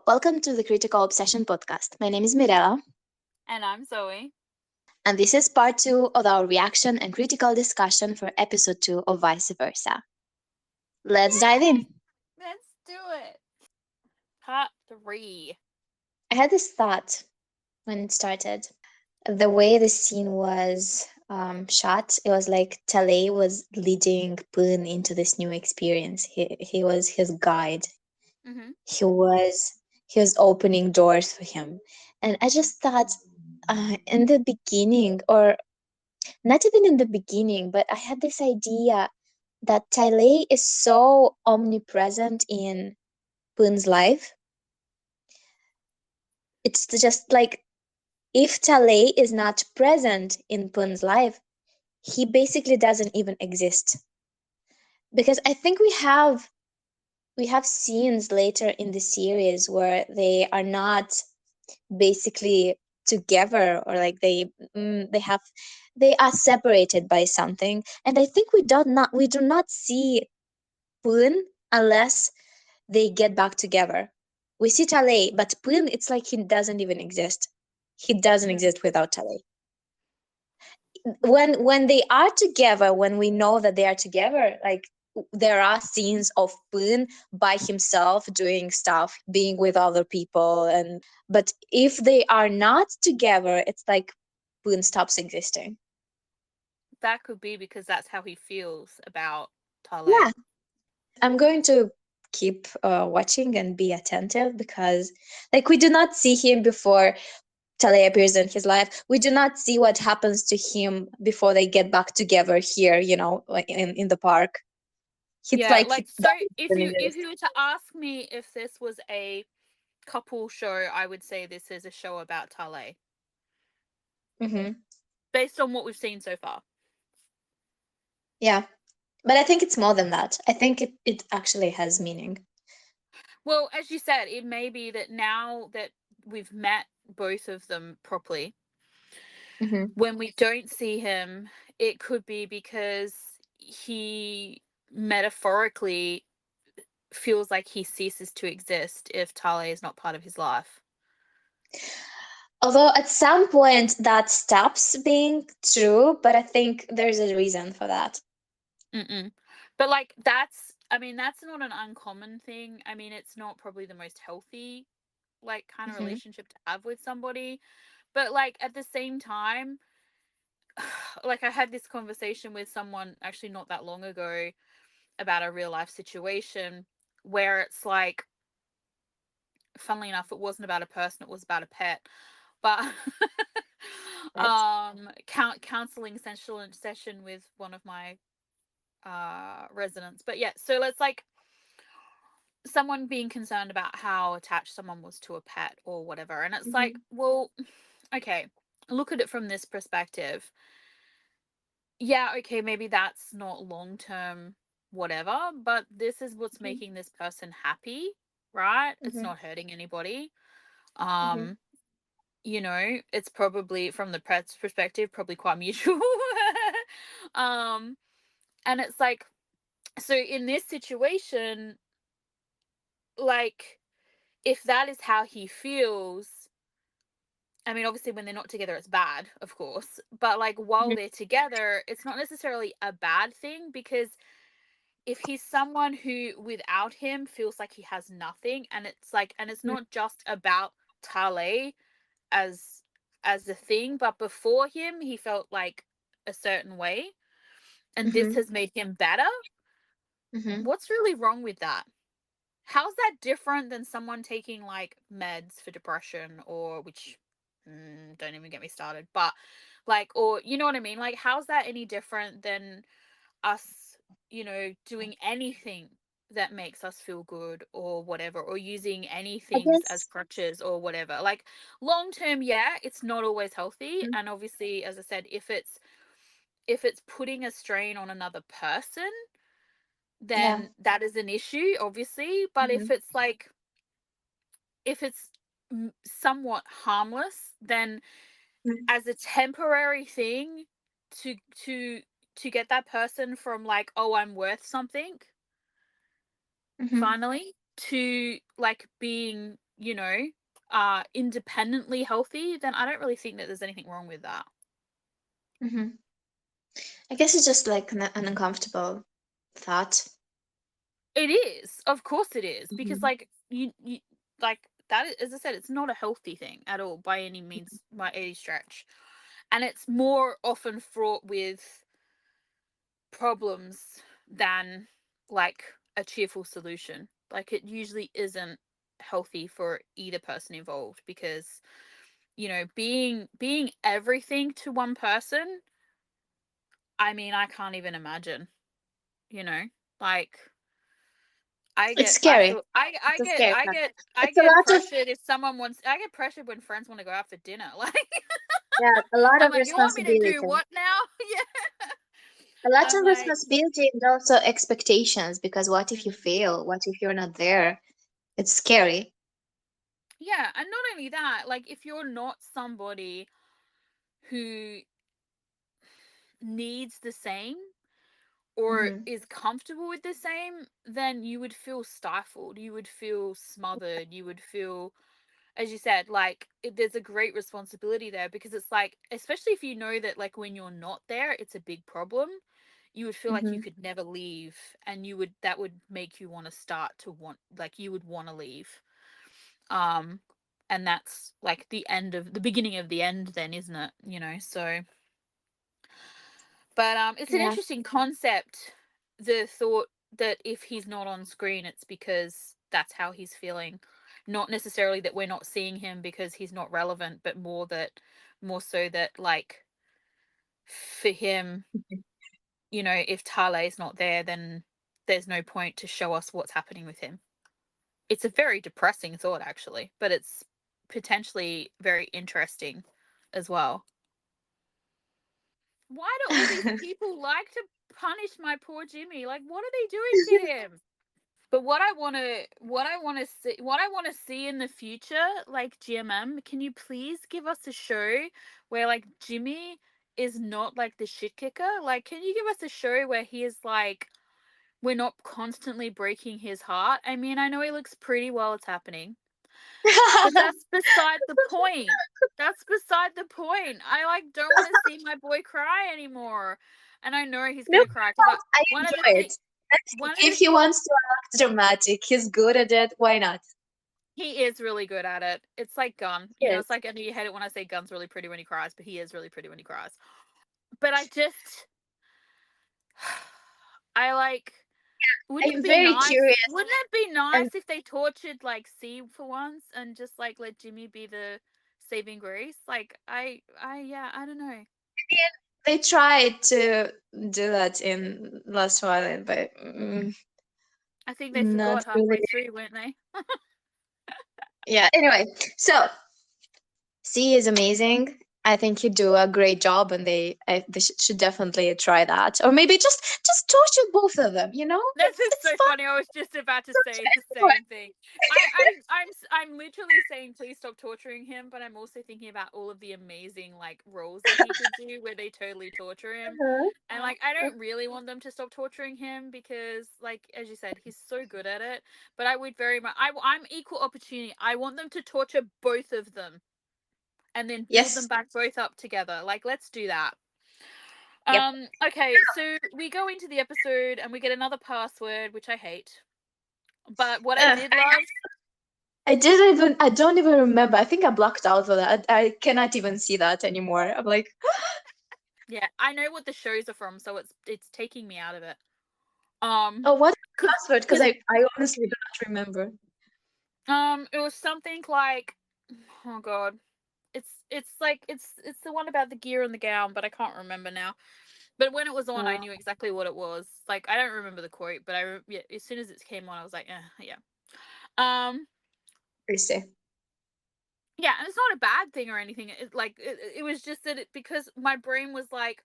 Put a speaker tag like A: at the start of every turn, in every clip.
A: welcome to the Critical Obsession podcast. My name is Mirella,
B: And I'm Zoe.
A: and this is part two of our reaction and critical discussion for episode two of Vice Versa. Let's dive in.
B: Yay! Let's do it. Part 3.
A: I had this thought when it started. The way the scene was shot, it was like Tale was leading Poon into this new experience. He was his guide.
B: Mm-hmm.
A: He was he was opening doors for him, and I just thought, in the beginning, or not even in the beginning, but I had this idea that Tale is so omnipresent in Poon's life. It's just like if Tale is not present in Poon's life, he basically doesn't even exist. Because I think we have scenes later in the series where they are not basically together, or like they are separated by something, and I think we do not see Poon unless they get back together. We see Tale, but Poon, it's like he doesn't even exist. He doesn't
B: Mm-hmm.
A: exist without Tale. When they are together, when we know that they are together, like there are scenes of Poon by himself doing stuff, being with other people, and but if they are not together, it's like Poon stops existing.
B: That could be because that's how he feels about
A: Yeah,
B: Tale.
A: I'm going to keep watching and be attentive because, like, we do not see him before Tale appears in his life. We do not see what happens to him before they get back together here, like in the park. It's
B: Yeah,
A: like he
B: like so
A: doesn't
B: if
A: even
B: you if
A: exist.
B: you were to ask me if this was a couple show, I would say this is a show about Tale.
A: Hmm.
B: Based on what we've seen so far.
A: Yeah, but I think it's more than that. I think it actually has meaning.
B: Well, as you said, it may be that now that we've met both of them properly,
A: Hmm.
B: when we don't see him, it could be because he metaphorically feels like he ceases to exist if Tale is not part of his life.
A: Although at some point that stops being true, but I think there's a reason for that.
B: Mm-mm. But like that's not an uncommon thing. I mean, it's not probably the most healthy like kind of
A: Hmm.
B: relationship to have with somebody. But like at the same time, like I had this conversation with someone actually not that long ago about a real life situation where it's like, funnily enough, it wasn't about a person, it was about a pet. But
A: Right.
B: counseling session with one of my residents. But yeah, so it's like someone being concerned about how attached someone was to a pet or whatever. And it's like,
A: Hmm.
B: well, okay, look at it from this perspective. Yeah, okay, maybe that's not long term, whatever, but this is what's making this person happy, right? It's
A: Hmm.
B: not hurting anybody.
A: Hmm.
B: Um, it's probably from the pet's perspective, probably quite mutual. um, and it's like, so in this situation, like, if that is how he feels, I mean, obviously, when they're not together, it's bad, of course. But like while they're together, it's not necessarily a bad thing because if he's someone who without him feels like he has nothing, and it's like, and it's not just about Tale as as a thing, but before him he felt like a certain way, and this
A: Hmm.
B: has made him better.
A: Hmm.
B: What's really wrong with that? How's that different than someone taking like meds for depression, or which don't even get me started, but like, or you know what I mean, like how's that any different than us, doing anything that makes us feel good or whatever, or using any
A: I
B: things as
A: guess.
B: crutches or whatever. Like long term, yeah, it's not always healthy.
A: Mhm.
B: And obviously, as I said, if it's putting a strain on another person,
A: Yeah.
B: then that is an issue, obviously. But
A: Hmm.
B: if it's somewhat harmless, then as a temporary thing to to to get that person from like, oh, I'm worth something
A: Hmm.
B: finally, to like being independently healthy, then I don't really think that there's anything wrong with that.
A: Hmm. I guess it's just like an uncomfortable thought.
B: It is, of course it is, because
A: Hmm.
B: like you like that is, as I said, it's not a healthy thing at all by any means, by any stretch, and it's more often fraught with problems than like a cheerful solution. Like it usually isn't healthy for either person involved, because being everything to one person, I mean, I can't even imagine, you know like
A: It's scary. It's a scary fact.
B: I
A: It's a
B: get
A: lot of,
B: pressured if someone wants I get pressured when friends want to go out for dinner. Like
A: yeah, a lot
B: I'm
A: of
B: like, you want me to do
A: responsibility.
B: what now? Yeah.
A: A lot
B: I'm
A: of
B: like,
A: responsibility and also expectations, because what if you
B: mm,
A: fail? What if you're not there? It's scary.
B: yeah, and not only that, like if you're not somebody who needs the same or
A: Hmm.
B: is comfortable with the same, then you would feel stifled, you would feel smothered, you would feel, as you said, like there's a great responsibility there, because it's like, especially if you know that like when you're not there, it's a big problem. You would feel like you
A: Hmm.
B: could never leave, and that would make you want to start to want, like you would want to leave. Um, and that's like the beginning of the end, then, isn't it? So, but it's an
A: Yeah.
B: interesting concept. The thought that if he's not on screen, it's because that's how he's feeling. Not necessarily that we're not seeing him because he's not relevant, but more so that like for him, if Tale is not there, then there's no point to show us what's happening with him. It's a very depressing thought, actually, but it's potentially very interesting as well. Why do all these people like to punish my poor Jimmy? Like, what are they doing to him? But what I want to see in the future, like GMM, can you please give us a show where like Jimmy is not like the shit kicker? Like, can you give us a show where he is like, we're not constantly breaking his heart? I mean, I know he looks pretty while it's happening, but that's beside the point. That's beside the point. I like don't want to see my boy cry anymore. And I know he's
A: No,
B: gonna cry because
A: I
B: one of the
A: enjoy
B: thing
A: it. I
B: one
A: think
B: of the
A: if he wants to act dramatic, he's good at it. Why not?
B: he is really good at it. It's like Gun. It's
A: Yes.
B: like, and you hate it when I say Gun's really pretty when he cries, but he is really pretty when he cries. But I just I like wouldn't it
A: I'm
B: be
A: very
B: nice?
A: curious.
B: Wouldn't it be
A: And
B: nice if they tortured like C for once and just like let Jimmy be the saving grace? Like yeah, I don't know.
A: they tried to do that in Last Twilight, but
B: I think they
A: not
B: forgot
A: really.
B: halfway through, weren't they?
A: Yeah. Anyway, so C is amazing. I think you do a great job, and they should definitely try that, or maybe just torture both of them.
B: This is
A: It's
B: so
A: fun.
B: funny. I was just about to say the
A: Torture
B: same thing. I'm literally saying please stop torturing him, but I'm also thinking about all of the amazing like roles that he could do where they totally torture him.
A: everyone.
B: And like I don't really want them to stop torturing him because like as you said, he's so good at it. But I would very much I'm equal opportunity. I want them to torture both of them and then build them
A: Yes.
B: back both up together. Like let's do that.
A: Yep.
B: Okay, so we go into the episode and we get another password, which I hate. But what I
A: Uh,
B: did love,
A: I don't even remember. I think I blocked out of that. I cannot even see that anymore. I'm like,
B: yeah, I know what the shows are from, so it's taking me out of it. Um,
A: oh, what's the
B: cause,
A: password? Because
B: cause
A: I honestly do not remember.
B: it was something like, oh god, it's the one about the gear and the gown, but I can't remember now. But when it was on, I
A: Uh,
B: knew exactly what it was. Like I don't remember the quote, but yeah, as soon as it came on, I was like, yeah. Um,
A: I see.
B: yeah, and it's not a bad thing or anything. It was just that because my brain was like,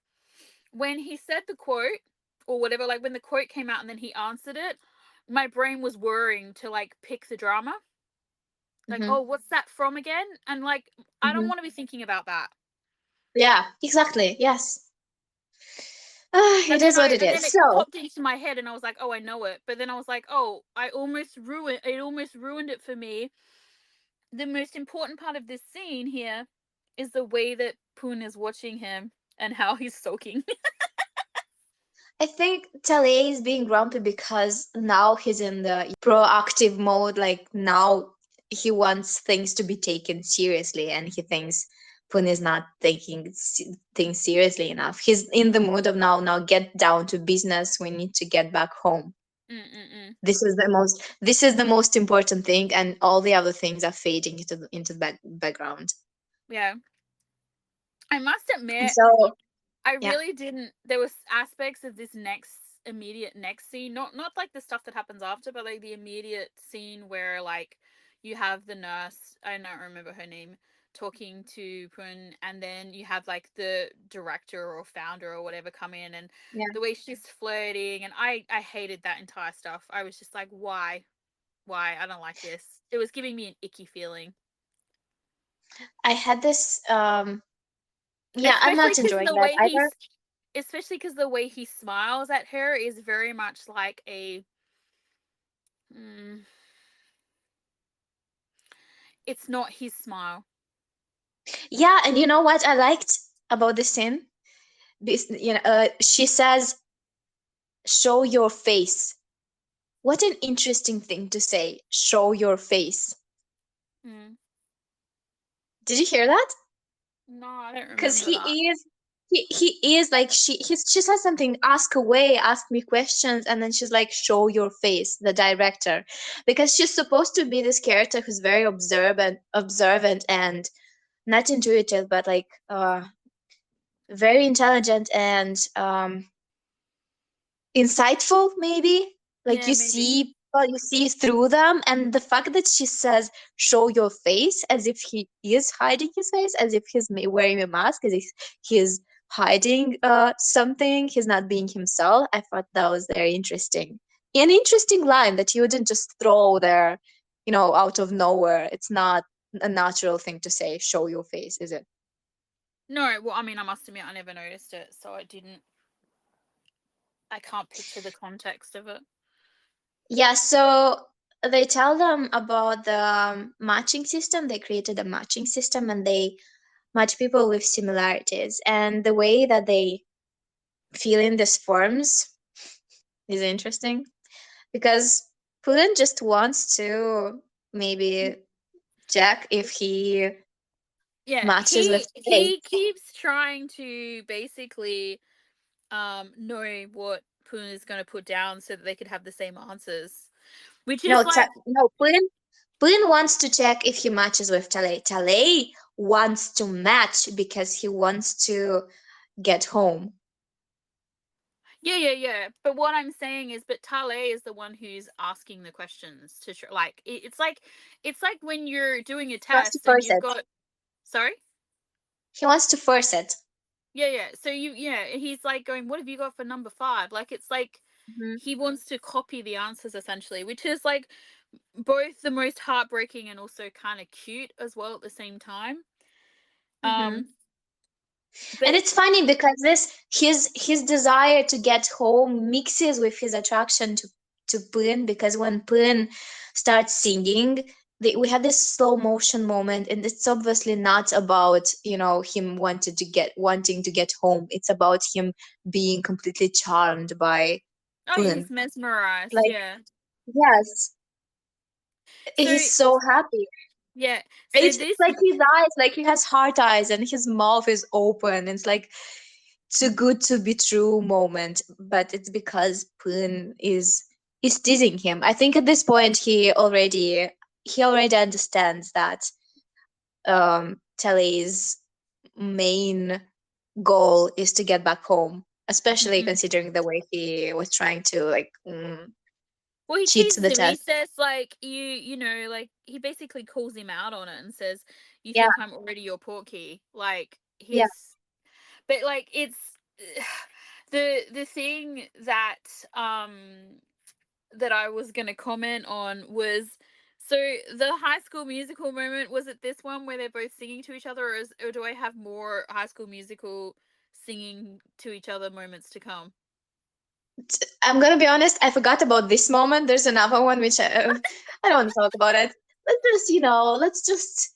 B: when he said the quote or whatever, like when the quote came out and then he answered it, my brain was worrying to like pick the drama. Like,
A: Hmm.
B: oh, what's that from again? And like, I don't
A: Hmm.
B: want to be thinking about that.
A: Yeah, exactly. Yes. It
B: And then
A: is what
B: I
A: it
B: and then
A: is.
B: it
A: So,
B: popped into my head and I was like, oh, I know it. But then I was like, oh, I almost ruined it for me the most important part of this scene here is the way that Poon is watching him and how he's sulking.
A: I think Tale is being grumpy because now he's in the proactive mode. Like now he wants things to be taken seriously, and he thinks Pun is not taking things seriously enough. He's in the mood of now get down to business. We need to get back home.
B: Mm-mm-mm.
A: This is the most important thing, and all the other things are fading into the background.
B: Yeah. I must
A: And
B: admit,
A: so
B: I
A: yeah,
B: really didn't. There was aspects of this immediate next scene, not like the stuff that happens after, but like the immediate scene where like you have the nurse, I don't remember her name, talking to Pun, and then you have like the director or founder or whatever come in, and
A: yeah.
B: the way she's flirting, and I hated that entire stuff. I was just like, why? I don't like this. It was giving me an icky feeling.
A: I had this. Yeah, I'm
B: Especially
A: not
B: because
A: enjoying
B: the
A: that
B: way
A: either.
B: he smiles at her is very much like a mm, it's not his smile.
A: Yeah, and you know what I liked about this scene? She says, "Show your face." What an interesting thing to say. Show your face.
B: Mm.
A: Did you hear that?
B: No, I don't
A: Because
B: remember that.
A: he is like she says something. Ask away, ask me questions, and then she's like, "Show your face." The director, because she's supposed to be this character who's very observant, and not intuitive, but like very intelligent and insightful, maybe. Like
B: Yeah, maybe.
A: you see through them, and the fact that she says show your face, as if he is hiding his face, as if he's wearing a mask, as if he's hiding something, he's not being himself. I thought that was very interesting, an interesting line that you wouldn't just throw there, out of nowhere. It's not a natural thing to say, show your face, is it?
B: No, well, I mean, I must admit, I never noticed it, so I didn't. I can't picture the context of it.
A: Yeah, so they tell them about the matching system. They created a matching system, and they match people with similarities. And the way that they fill in these forms is interesting because Putin just wants to maybe check if he
B: Yeah,
A: matches with Faye.
B: he keeps trying to basically know what Poon is going to put down so that they could have the same answers, which is like
A: No, Putin wants to check if he matches with Tale. Tale wants to match because he wants to get home.
B: yeah. But what I'm saying is, but Tale is the one who's asking the questions to like it's like when you're doing a
A: He wants to
B: test and
A: force
B: you've
A: it.
B: got sorry.
A: He wants to force it.
B: Yeah. So he's like going, "What have you got for number 5?" Like it's like
A: Mhm.
B: he wants to copy the answers essentially, which is like both the most heartbreaking and also kind of cute as well at the same time.
A: Mhm.
B: Um,
A: And
B: but
A: it's funny because this his desire to get home mixes with his attraction to Poon, because when Poon starts singing, we have this slow motion moment, and it's obviously not about him wanting to get home. It's about him being completely charmed by
B: oh yeah, he's
A: Poon.
B: mesmerized.
A: Like,
B: Yeah.
A: yes,
B: So
A: he's so happy.
B: yeah. So
A: It's
B: this
A: like his eyes, like he has heart eyes, and his mouth is open. It's like too good to be true moment, but it's because Poon is teasing him. I think at this point he already understands that Telly's main goal is to get back home, especially
B: mm-mm.
A: considering the way he was trying to like
B: Well, he
A: cheat
B: teases
A: the
B: him. He
A: test.
B: says like like he basically calls him out on it and says, "You
A: Yeah,
B: think I'm already your portkey?" Like
A: yeah.
B: his, but like it's the thing that that I was gonna comment on was so the High School Musical moment. Was it this one where they're both singing to each other, or do I have more High School Musical singing to each other moments to come?
A: I'm gonna be honest. I forgot about this moment. There's another one which I don't want to talk about it. let's just,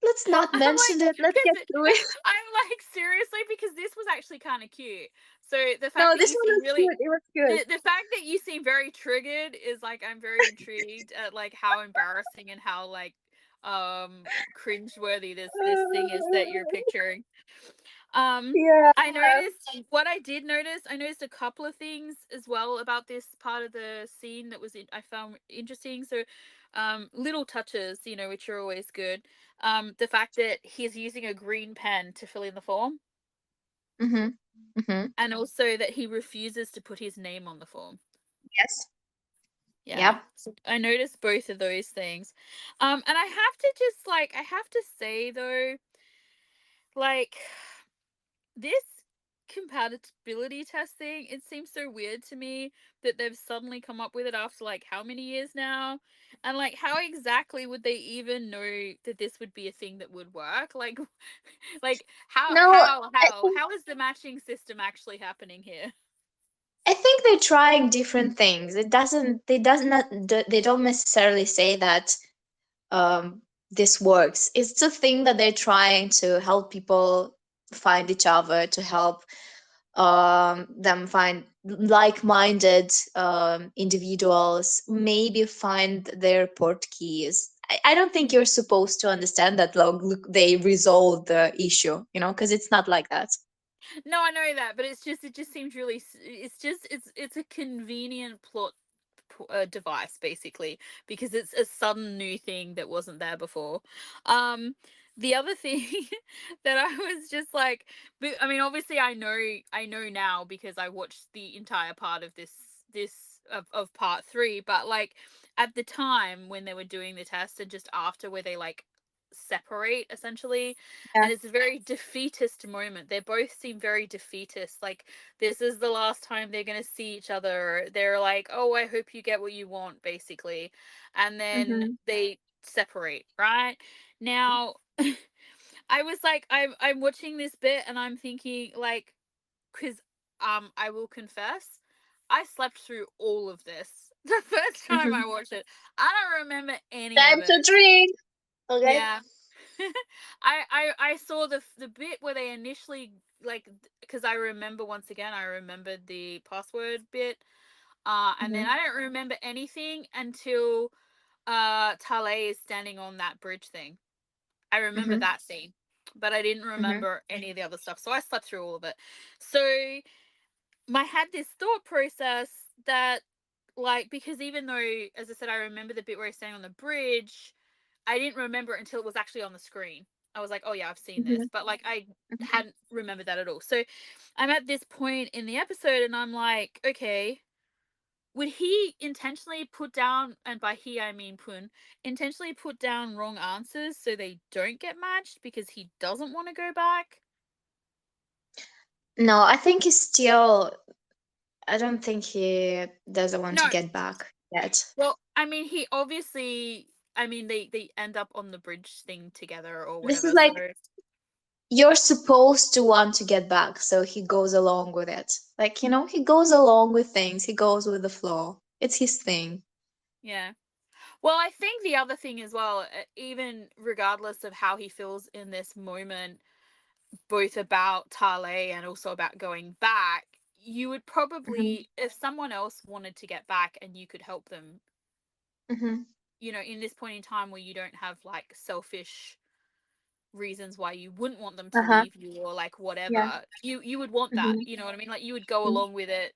A: let's not
B: I'm
A: mention
B: like,
A: it. Let's get
B: because
A: through it.
B: I'm like, seriously, because this was actually kind of cute. So the fact
A: No,
B: that
A: this
B: you
A: one
B: seem
A: was
B: really,
A: good. It was good.
B: the fact that you seem very triggered is like, I'm very intrigued at like how embarrassing and how like cringeworthy this thing is that you're picturing. Um,
A: Yeah.
B: I noticed what I did notice. I noticed a couple of things as well about this part of the scene that I found interesting. So, little touches, which are always good. The fact that he's using a green pen to fill in the form,
A: Mm-hmm. Mm-hmm.
B: and also that he refuses to put his name on the form.
A: Yes.
B: Yeah,
A: Yep.
B: so I noticed both of those things. And I have to just I have to say though, like this compatibility testing, it seems so weird to me that they've suddenly come up with it after like how many years now, and like how exactly would they even know that this would be a thing that would work, like like how
A: No,
B: how
A: I
B: how
A: think
B: how is the matching system actually happening here?
A: I think they're trying different things. It doesn't. They does not. They don't necessarily say that this works. It's a thing that they're trying to help people find each other, to help them find like-minded individuals, maybe find their port keys. I don't think you're supposed to understand that, look, they resolved the issue, because it's not like that.
B: No, I know that, but it just seems really. It's just it's a convenient plot device basically, because it's a sudden new thing that wasn't there before. Um, the other thing that I was just like, but I mean, obviously, I know now because I watched the entire part of this of part three, but like at the time when they were doing the test and just after where they like separate essentially,
A: Yeah.
B: and it's a very defeatist moment. They both seem very defeatist, like this is the last time they're going to see each other. They're like, oh, I hope you get what you want, basically. And then
A: Mm-hmm.
B: they separate, right? Now, I was like, I'm watching this bit and I'm thinking, like, because I will confess, I slept through all of this the first time
A: Mm-hmm.
B: I watched it. I don't remember any
A: Time
B: of
A: to
B: it.
A: drink. Okay.
B: Yeah. I saw the bit where they initially like, because I remember, once again, I remembered the password bit, and then
A: Mm-hmm.
B: I don't remember anything until Tale is standing on that bridge thing. I remember
A: Mm-hmm.
B: that scene, but I didn't
A: Mm-hmm.
B: remember any of the other stuff, so I slept through all of it. So I had this thought process that, like, because even though, as I said, I remember the bit where he's standing on the bridge, I didn't remember it until it was actually on the screen. I was like, oh yeah, I've seen this,
A: Mm-hmm.
B: but like I hadn't remembered that at all. So I'm at this point in the episode and I'm like, okay, would he intentionally put down, and by he I mean Pun, intentionally put down wrong answers so they don't get matched because he doesn't want to go back?
A: No, I think he's still. I don't think he doesn't want to
B: No.
A: get back yet.
B: Well, I mean, he obviously. I mean, they end up on the bridge thing together or
A: This is
B: whatever. So
A: like you're supposed to want to get back, so he goes along with it. Like, he goes along with things, he goes with the flow. It's his thing.
B: yeah. Well, I think the other thing as well, even regardless of how he feels in this moment, both about Tale and also about going back, you would
A: Hmm.
B: probably, if someone else wanted to get back and you could help them,
A: Hmm.
B: in this point in time where you don't have like selfish reasons why you wouldn't want them to
A: Uh-huh.
B: leave you or like
A: Yeah.
B: whatever, you would want that.
A: Hmm.
B: You know what I mean? Like you would go along with it,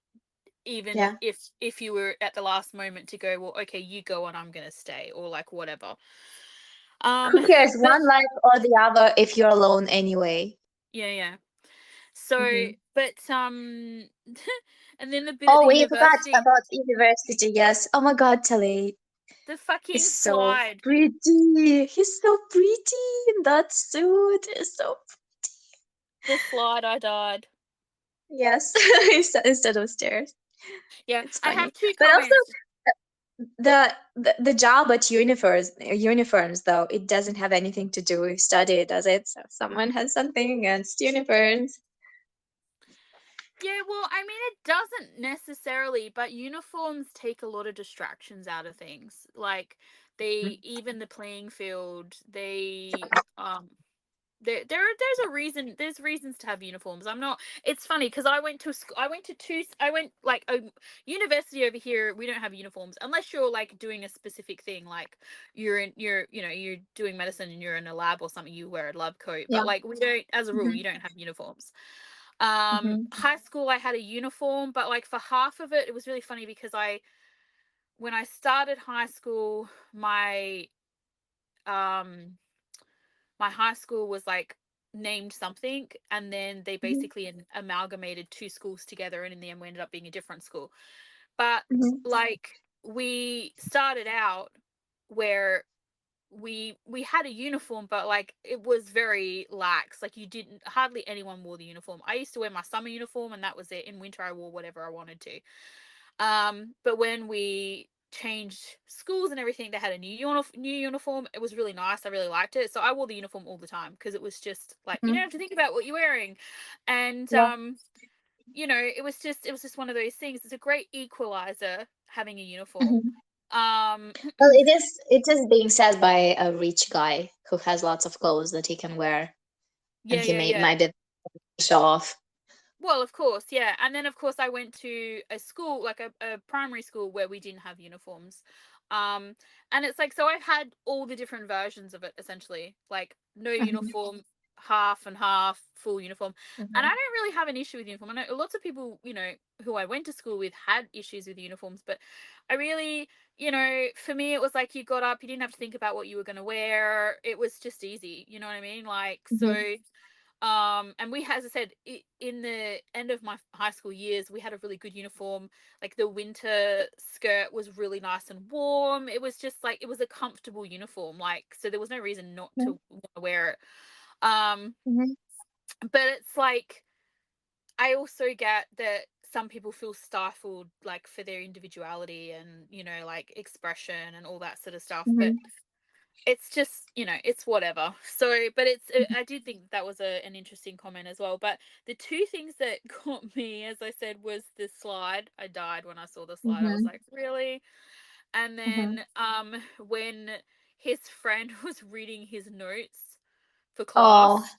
B: even
A: Yeah.
B: if you were at the last moment to go, well, okay, you go and I'm gonna stay, or like whatever.
A: Who cares,
B: But
A: one life or the other, if you're alone anyway?
B: yeah, yeah. So,
A: Hmm.
B: but and then the bit at
A: Oh,
B: the
A: we forgot
B: university,
A: about university. Yes. Oh my God, Tali
B: the
A: is
B: fucking
A: so
B: slide,
A: pretty. He's so pretty in that suit. It's so
B: the slide, I died.
A: yes. Instead of stairs.
B: Yeah,
A: It's
B: I have
A: funny.
B: two
A: But also
B: comments.
A: the job at uniforms, though, it doesn't have anything to do with study, does it? So someone has something against uniforms.
B: Yeah, well, I mean, it doesn't necessarily, but uniforms take a lot of distractions out of things. Like they even the playing field, they there's a reason, there's reasons to have uniforms. I'm not, it's funny because I went to school, I went like a university over here. We don't have uniforms unless you're like doing a specific thing, like you're doing medicine and you're in a lab or something, you wear a lab coat.
A: Yeah.
B: But like we don't, as a rule,
A: Mm-hmm.
B: you don't have uniforms.
A: Mm-hmm.
B: High school I had a uniform, but like for half of it, it was really funny because I when I started high school, um my high school was like named something, and then they
A: Mm-hmm.
B: basically amalgamated two schools together, and in the end we ended up being a different school. But
A: Mm-hmm.
B: like we started out where we had a uniform, but like it was very lax. Like you didn't, hardly anyone wore the uniform. I used to wear my summer uniform and that was it. In winter I wore whatever I wanted to. But when we changed schools and everything, they had a new uniform. It was really nice. I really liked it. So I wore the uniform all the time because it was just like you don't
A: Mm-hmm.
B: have to think about what you're wearing. And
A: Yeah.
B: it was just one of those things. It's a great equalizer having a uniform.
A: Mm-hmm.
B: Um
A: Well, it is being said by a rich guy who has lots of clothes that he can wear, and
B: yeah,
A: he
B: yeah,
A: may
B: yeah.
A: might be show off.
B: Well, of course, yeah. And then of course I went to a school, like a primary school where we didn't have uniforms. Um and it's like, so I've had all the different versions of it essentially. Like no
A: Mm-hmm.
B: uniform, half and half, full uniform. And I
A: Mm-hmm.
B: don't really have an issue with uniform. I know lots of people, who I went to school with had issues with uniforms, but I really, for me it was like you got up, you didn't have to think about what you were going to wear. It was just easy, you know what I mean? Like
A: Mm-hmm.
B: so and we, as I said, in the end of my high school years, we had a really good uniform. Like the winter skirt was really nice and warm. It was just like, it was a comfortable uniform. Like, so there was no reason not to want to wear it. Um,
A: Mm-hmm.
B: but it's like, I also get that some people feel stifled, like for their individuality and, like expression and all that sort of stuff. But
A: Mm-hmm.
B: it's just, it's whatever. So but I did think that was an interesting comment as well. But the two things that got me, as I said, was the slide. I died when I saw the slide. I was
A: Mm-hmm.
B: like, really? And
A: Mm-hmm.
B: then when his friend was reading his notes for
A: Oh,
B: class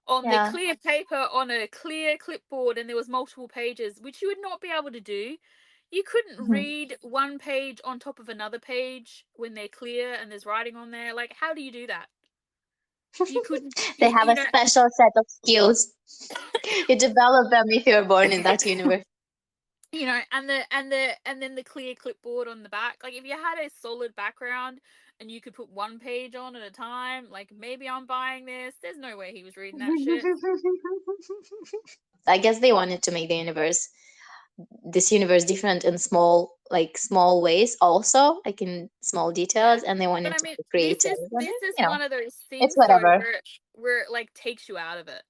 B: on the
A: yeah.
B: clear paper on a clear clipboard, and there was multiple pages, which you would not be able to do. You couldn't
A: Mm-hmm.
B: read one page on top of another page when they're clear and there's writing on there. Like, how do you do that? You couldn't,
A: They have a special set of skills. You develop them if you're born in that universe.
B: and then the clear clipboard on the back. Like, if you had a solid background and you could put one page on at a time, like, maybe I'm buying this. There's no way he was reading that shit.
A: I guess they wanted to make this universe different in small ways also, like in small
B: Yeah.
A: details, and they
B: But
A: wanted
B: I
A: to
B: mean,
A: be
B: this
A: creative.
B: is
A: And,
B: this is
A: you know,
B: one of those
A: it's
B: things though
A: whatever.
B: where it like takes you out of it.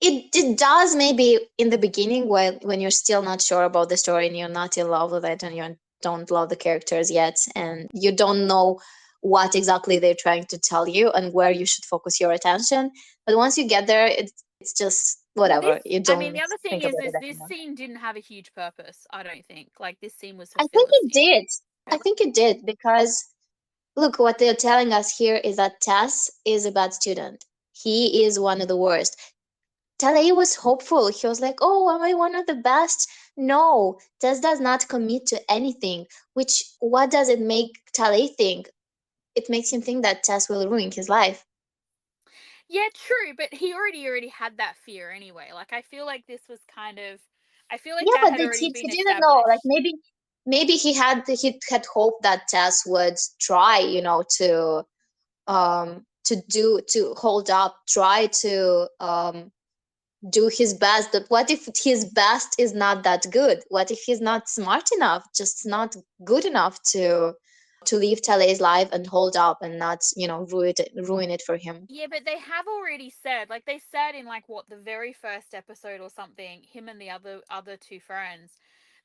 A: It does maybe in the beginning when you're still not sure about the story and you're not in love with it and you don't love the characters yet and you don't know what exactly they're trying to tell you and where you should focus your attention. But once you get there, it's just
B: Well, this,
A: whatever. You
B: I mean,
A: don't
B: the other thing
A: think about
B: is
A: it
B: this
A: anymore.
B: scene didn't have a huge purpose. I don't think. Like, this scene was to
A: I
B: fill
A: think
B: a
A: it
B: scene.
A: did. I
B: Really?
A: think it did because look, what they're telling us here is that Tess is a bad student. He is one of the worst. Talay was hopeful. He was like, "Oh, am I one of the best?" No, Tess does not commit to anything. Which, what does it make Talay think? It makes him think that Tess will ruin his life.
B: Yeah, true, but he already had that fear anyway. Like, I feel like this was kind of, I feel like
A: Yeah,
B: that
A: but
B: had already
A: he
B: been
A: didn't know. Like
B: established.
A: maybe he had hoped that Tess would try, to hold up, try to do his best. But what if his best is not that good? What if he's not smart enough, just not good enough to live Talei's life and hold up and not ruin it for him?
B: Yeah, but they have already said, like they said in like what the very first episode or something, him and the other two friends,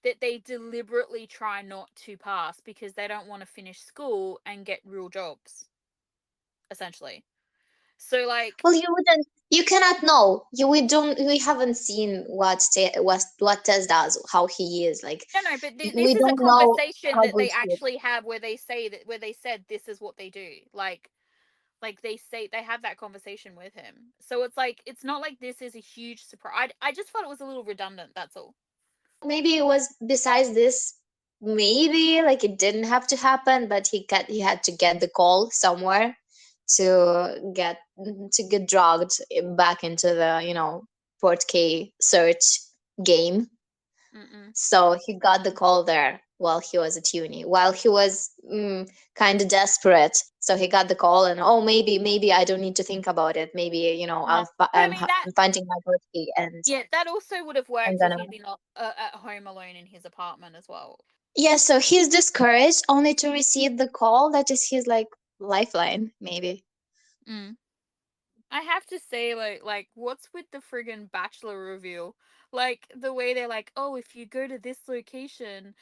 B: that they deliberately try not to pass because they don't want to finish school and get real jobs, essentially. So like,
A: Well, you cannot know. We haven't seen what Tess does, how he is. Like,
B: no, but
A: we
B: this is a
A: don't know
B: conversation
A: how
B: that
A: good
B: they
A: he is.
B: actually have where they say that, where they said this is what they do. Like they say they have that conversation with him. So it's like, it's not like this is a huge surprise. I just thought it was a little redundant, that's all.
A: Maybe it was besides this. Maybe like it didn't have to happen, but he had to get the call somewhere to get dragged back into the Port K search game.
B: Mm-mm.
A: So he got the call there while he was at uni, while he was kind of desperate. So he got the call, and oh, maybe I don't need to think about it. Maybe
B: Yeah. But I mean that,
A: I'm finding my birthday, and
B: yeah, that also would have
A: I'm
B: worked if
A: gonna.
B: he'd been at home alone in his apartment as well.
A: Yeah, so he's discouraged only to receive the call. That is his like lifeline, maybe.
B: Mm. I have to say, like, what's with the friggin' bachelor reveal? Like the way they're like, oh, if you go to this location,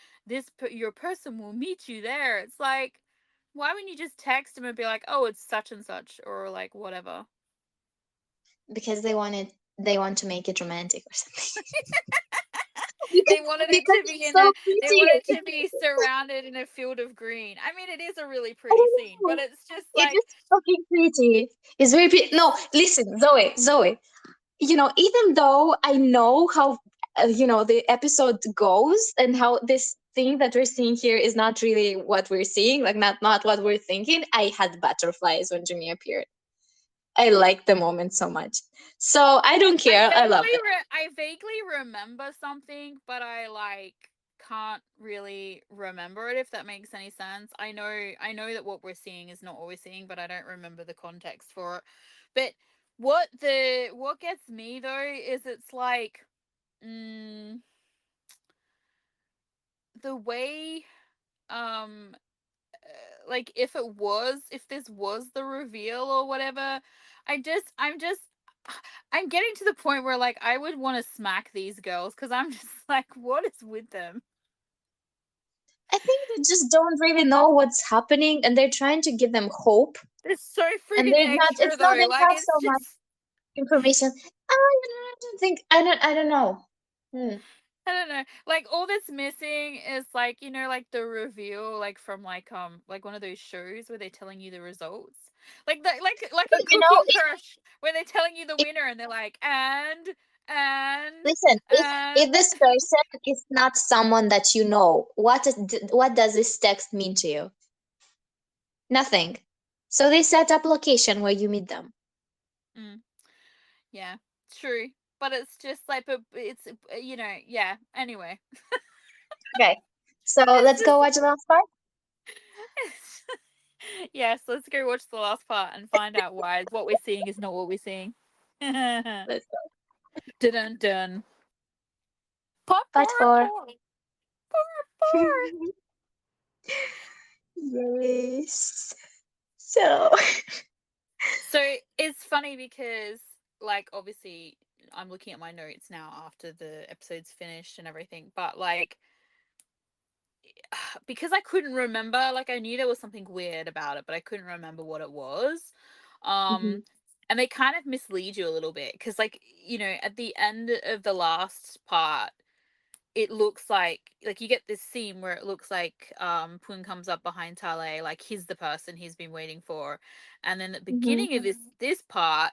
B: your person will meet you there. It's like, why wouldn't you just text him and be like, oh, it's such and such, or like whatever?
A: Because they want to make it romantic or something.
B: They
A: because
B: wanted it
A: because
B: to be
A: it's
B: in
A: so
B: a, they wanted
A: pretty.
B: to be surrounded in a field of green. I mean, it is a really
A: I
B: pretty scene,
A: don't
B: but
A: know.
B: it's just
A: It
B: like,
A: is fucking pretty. It's very pretty.
B: it's
A: No, listen, Zoe. Even though I know how the episode goes and how this thing that we're seeing here is not really what we're seeing, like not what we're thinking, I had butterflies when Jimmy appeared. I like the moment so much. So I don't care. I love it.
B: I vaguely remember something, but I like can't really remember it, if that makes any sense. I know that what we're seeing is not what we're seeing, but I don't remember the context for it. But what gets me though is it's like, mm, the way, um like if this was the reveal or whatever, I'm just I'm getting to the point where like I would want to smack these girls, because I'm just like, what is with them?
A: I think they just don't really know what's happening and they're trying to give them hope.
B: They're so
A: And
B: friggin'
A: they're not
B: extra
A: it's not
B: though.
A: they
B: Like
A: have
B: it's
A: so much
B: just,
A: information. I don't think I don't know. Hmm.
B: I don't know. Like all that's missing is like, like the reveal, like from like one of those shows where they're telling you the results. Like the like
A: But
B: in Cooking Crush, where they're telling you the
A: if
B: winner and they're like, and
A: listen, if
B: and
A: this person is not someone that you know, what does this text mean to you? Nothing. So they set up location where you meet them.
B: mm, yeah, true. But it's just like, but it's, yeah. Anyway,
A: Okay. So
B: it's
A: let's go
B: just
A: watch the last part.
B: yes. Let's go watch the last part and find out why what we're seeing is not what we're seeing. Dun
A: Let's go.
B: dun dun. Part four
A: Part four.
B: report. Part four.
A: Yes. So
B: So it's funny because, like, obviously, I'm looking at my notes now after the episode's finished and everything, but like, because I couldn't remember, like, I knew there was something weird about it, but I couldn't remember what it was.
A: Mhm.
B: Um, and they kind of mislead you a little bit because, like, at the end of the last part, it looks like you get this scene where it looks like Pun comes up behind Tale, like he's the person he's been waiting for, and then at the
A: Mhm.
B: beginning of this part,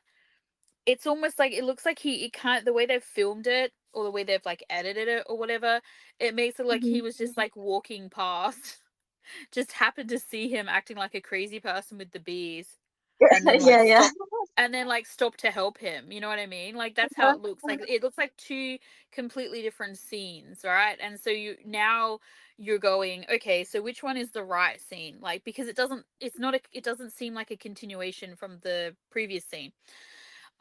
B: it's almost like it looks like it can't, the way they've filmed it or the way they've like edited it or whatever, it makes it like he
A: Mhm.
B: was just like walking past, just happened to see him acting like a crazy person with the bees, and then like
A: Yeah, yeah.
B: stop, stop to help him. You know what I mean? Like that's how
A: Uh-huh.
B: it looks. Like it looks like two completely different scenes, right? And so you're going, okay, so which one is the right scene? Like, because it doesn't seem like a continuation from the previous scene.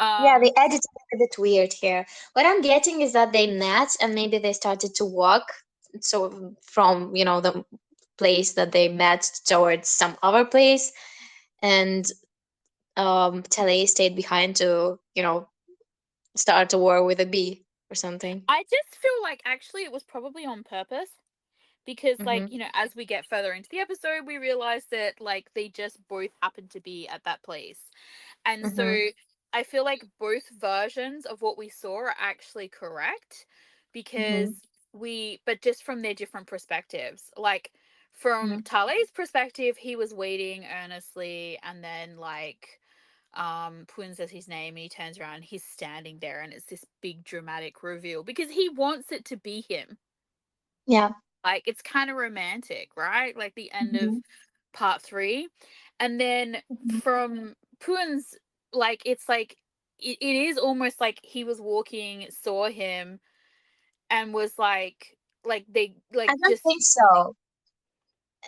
A: Yeah, the
B: Um
A: edit is a bit weird here. What I'm getting is that they met and maybe they started to walk so from, the place that they met towards some other place and Tele stayed behind to, start a war with a bee or something.
B: I just feel like actually it was probably on purpose, because
A: Mm-hmm.
B: like, as we get further into the episode, we realize that like they just both happen to be at that place. And
A: Mm-hmm.
B: so I feel like both versions of what we saw are actually correct,
A: Mm-hmm.
B: because but just from their different perspectives. Like, from Tale's perspective, he was waiting earnestly, and then like Pun says his name and he turns around and he's standing there, and it's this big dramatic reveal because he wants it to be him.
A: Yeah.
B: Like, it's kind of romantic, right? Like the end of
A: Mm-hmm.
B: part 3. And then
A: Mm-hmm.
B: from Pun's, like, it's like it is almost like he was walking, saw him, and was like they
A: I
B: like
A: don't
B: just.
A: think so.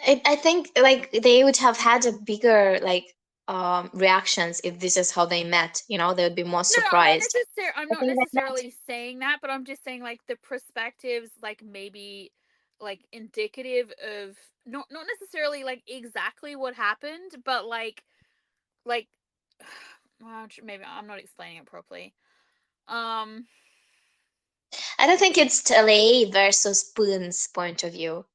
A: I think like they would have had a bigger like reactions if this is how they met. You know, they would be more
B: No, no, I'm not
A: surprised.
B: necessarily. I'm
A: I
B: not
A: think they met.
B: necessarily saying that, but I'm just saying like the perspectives, like maybe, like indicative of not necessarily like exactly what happened, but like, well, maybe I'm not explaining it properly. Um,
A: I don't think it's Tele versus Spoon's point of view.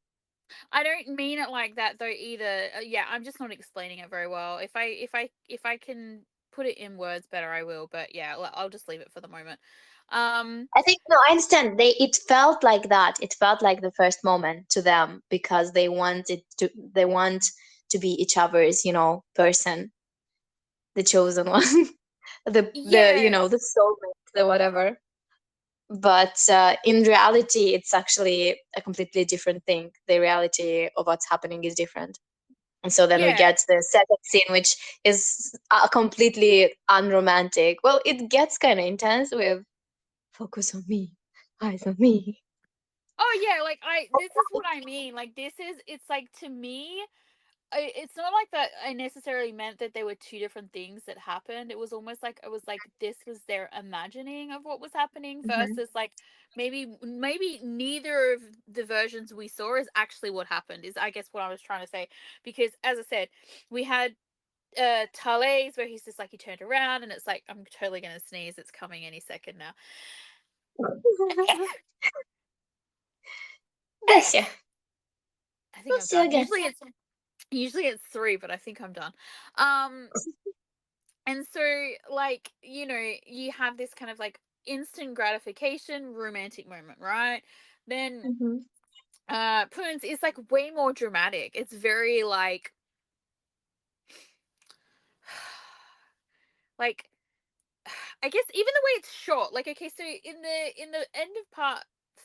B: I don't mean it like that though either. Yeah, I'm just not explaining it very well. If I can put it in words better, I will. But yeah, I'll just leave it for the moment. Um,
A: I think no, I understand. It felt like that. It felt like the first moment to them because they want to be each other's, person, the chosen one, the
B: yeah,
A: the soulmate, the whatever. But in reality, it's actually a completely different thing. The reality of what's happening is different. And so then we
B: yeah.
A: get the second scene, which is completely unromantic. Well, it gets kind of intense with focus on me, eyes on me.
B: Oh yeah, like this is what I mean. Like, this is, it's like, to me, it's not like that I necessarily meant that there were two different things that happened. It was almost like, it was like this was their imagining of what was happening
A: Hmm.
B: versus like maybe neither of the versions we saw is actually what happened, is I guess what I was trying to say. Because as I said, we had Tales where he's just like, he turned around and it's like, I'm totally gonna sneeze, it's coming any second now.
A: Bless you.
B: I think I'm
A: Bless you
B: done.
A: again.
B: Usually it's 3, but I think I'm done. Um and so, like, you have this kind of like instant gratification romantic moment, right? Then
A: Hmm.
B: Poons is like way more dramatic. It's very like, I guess even the way it's shot, like, okay, so in the end of part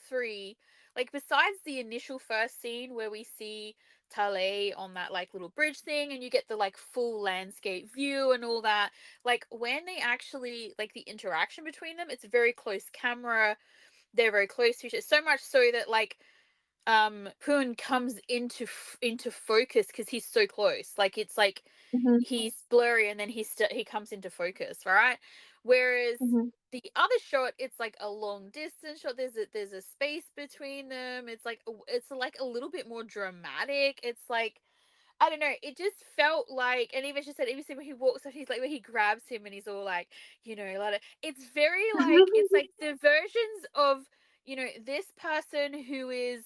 B: 3, like, besides the initial first scene where we see Tale on that like little bridge thing, and you get the like full landscape view and all that, like, when they actually, like, the interaction between them, it's very close camera. They're very close to each other, so much so that like Poon comes into focus because he's so close. Like, it's like
A: Hmm.
B: he's blurry and then he comes into focus, right? Whereas
A: Hmm.
B: the other shot, it's like a long distance shot. There's a space between them. It's like a little bit more dramatic. It's like, I don't know. It just felt like, and even she said, even when he walks up, he's like, when he grabs him and he's all like, like, it's very like, it's like the versions of, this person who is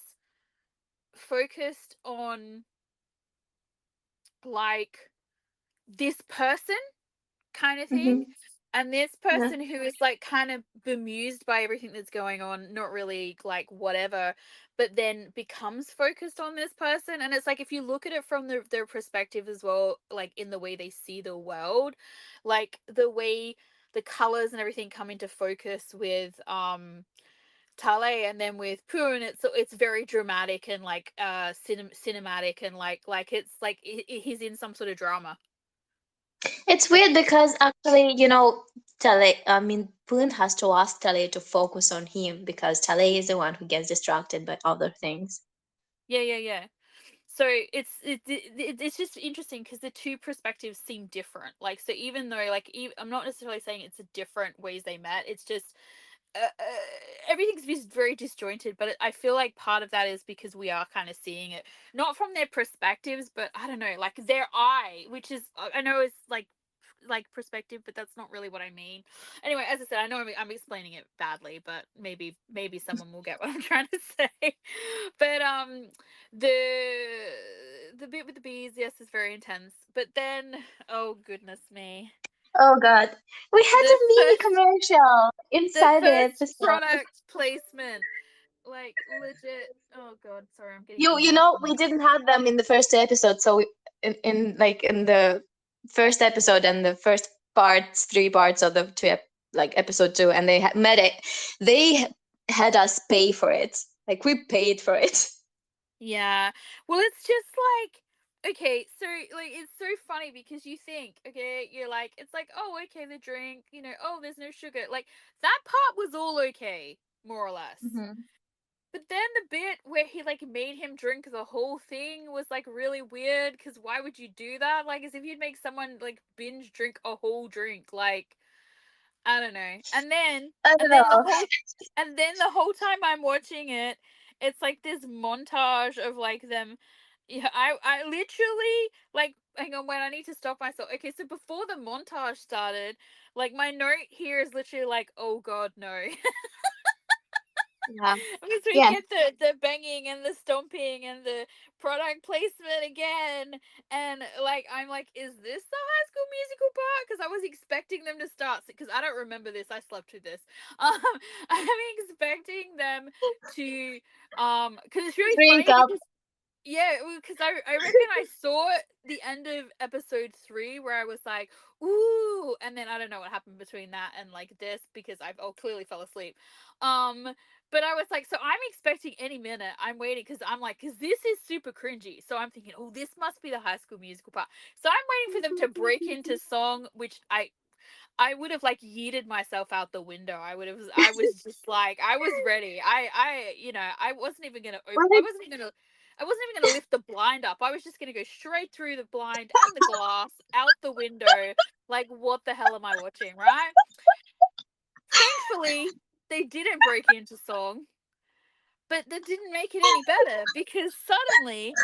B: focused on like this person kind of thing,
A: Hmm.
B: and this
A: Yeah.
B: person who is like kind of bemused by everything that's going on, not really like whatever, but then becomes focused on this person. And it's like, if you look at it from their perspective as well, like in the way they see the world, like the way the colors and everything come into focus with Tale, and then with Poon, it's very dramatic and like cinematic, and like it's like he's in some sort of drama.
A: It's
B: Like,
A: weird because actually, Tale, I mean, Poon has to ask Tale to focus on him because Tale is the one who gets distracted by other things.
B: yeah, yeah, yeah. So it's just interesting because the two perspectives seem different. Like, so even though like, I'm not necessarily saying it's a different ways they met. It's just everything's just very disjointed. But I feel like part of that is because we are kind of seeing it not from their perspectives, but I don't know, like their eye, which is, I know it's like perspective, but that's not really what I mean. Anyway, as I said, I know I'm explaining it badly, but maybe someone will get what I'm trying to say. But the bit with the bees, yes, is very intense. But then, oh goodness me.
A: Oh God, we had
B: The
A: a mini
B: first
A: commercial
B: the
A: inside the
B: first
A: episode.
B: product placement. Like legit. Oh god, sorry, I'm getting
A: You know, we
B: emotional.
A: didn't have them in the first episode, so in like in the first episode and the first parts, 3 parts of the like episode 2, and they made it. They had us pay for it. Like we paid for it.
B: Yeah. Well, it's just like okay, so like it's so funny because you think, okay, you're like it's like, oh, okay, the drink, oh, there's no sugar. Like that part was all okay, more or less.
A: Hmm.
B: But then the bit where he like made him drink the whole thing was like really weird because why would you do that? Like as if you'd make someone like binge drink a whole drink. Like I don't know. And then
A: I don't
B: and then the
A: know.
B: whole and then the whole time I'm watching it, it's like this montage of like them. Yeah, I literally like hang on, wait, I need to stop myself. Okay, so before the montage started, like my note here is literally like, oh god, no.
A: Yeah.
B: Because we
A: Yeah.
B: get the banging and the stomping and the product placement again, and like I'm like, is this the High School Musical part? Because I was expecting them to start because I don't remember this. I slept through this. Um, I'm expecting them to because it's really
A: Drink
B: funny
A: up.
B: because yeah, because I reckon I saw the end of episode 3 where I was like, ooh, and then I don't know what happened between that and like this because I've clearly fell asleep. Um, but I was like, so I'm expecting any minute. I'm waiting because I'm like, because this is super cringy. So I'm thinking, oh, this must be the High School Musical part. So I'm waiting for them to break into song, which I would have like yeeted myself out the window. I was just like I was ready. I wasn't even gonna open
A: Well,
B: I wasn't even gonna lift the blind up. I was just gonna go straight through the blind and the glass, out the window. Like what the hell am I watching, right? Thankfully, they didn't break into song, but that didn't make it any better because suddenly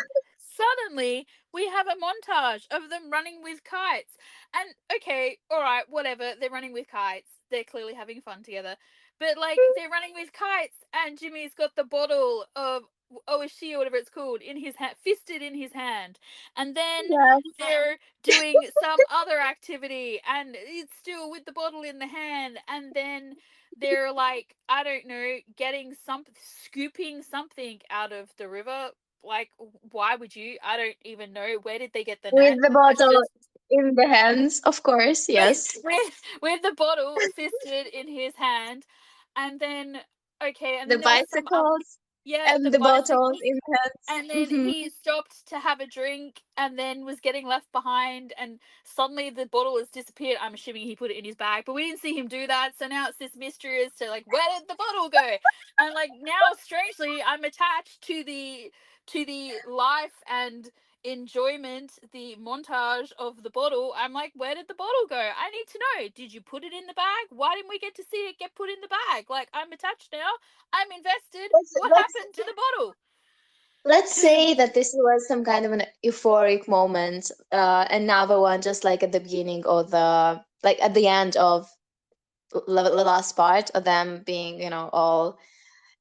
B: we have a montage of them running with kites. And okay, all right, whatever, they're running with kites, they're clearly having fun together, but like they're running with kites and Jimmy's got the bottle of OSC or whatever it's called in his hand, fisted in his hand, and then
A: yeah.
B: they're doing some other activity and it's still with the bottle in the hand, and then they're like, I don't know, getting scooping something out of the river. Like, why would you? I don't even know. Where did they get the
A: With
B: net?
A: the
B: I
A: bottle
B: just
A: in the hands, of course. Yes.
B: with the bottle fisted in his hand, and then okay, and
A: The
B: then there was some
A: bicycles
B: yeah,
A: and
B: the
A: the bottles
B: bicycles,
A: in hands.
B: and then
A: Hmm.
B: he stopped to have a drink and then was getting left behind, and suddenly the bottle has disappeared. I'm assuming he put it in his bag, but we didn't see him do that, so now it's this mystery as to like, where did the bottle go? And like now strangely I'm attached to the life and enjoyment, the montage of the bottle. I'm like, where did the bottle go? I need to know. Did you put it in the bag? Why didn't we get to see it get put in the bag? Like, I'm attached now, I'm invested.
A: Let's
B: What
A: let's
B: happened to the bottle?
A: let's say that this was some kind of an euphoric moment, another one just like at the beginning or the like at the end of the last part of them being, all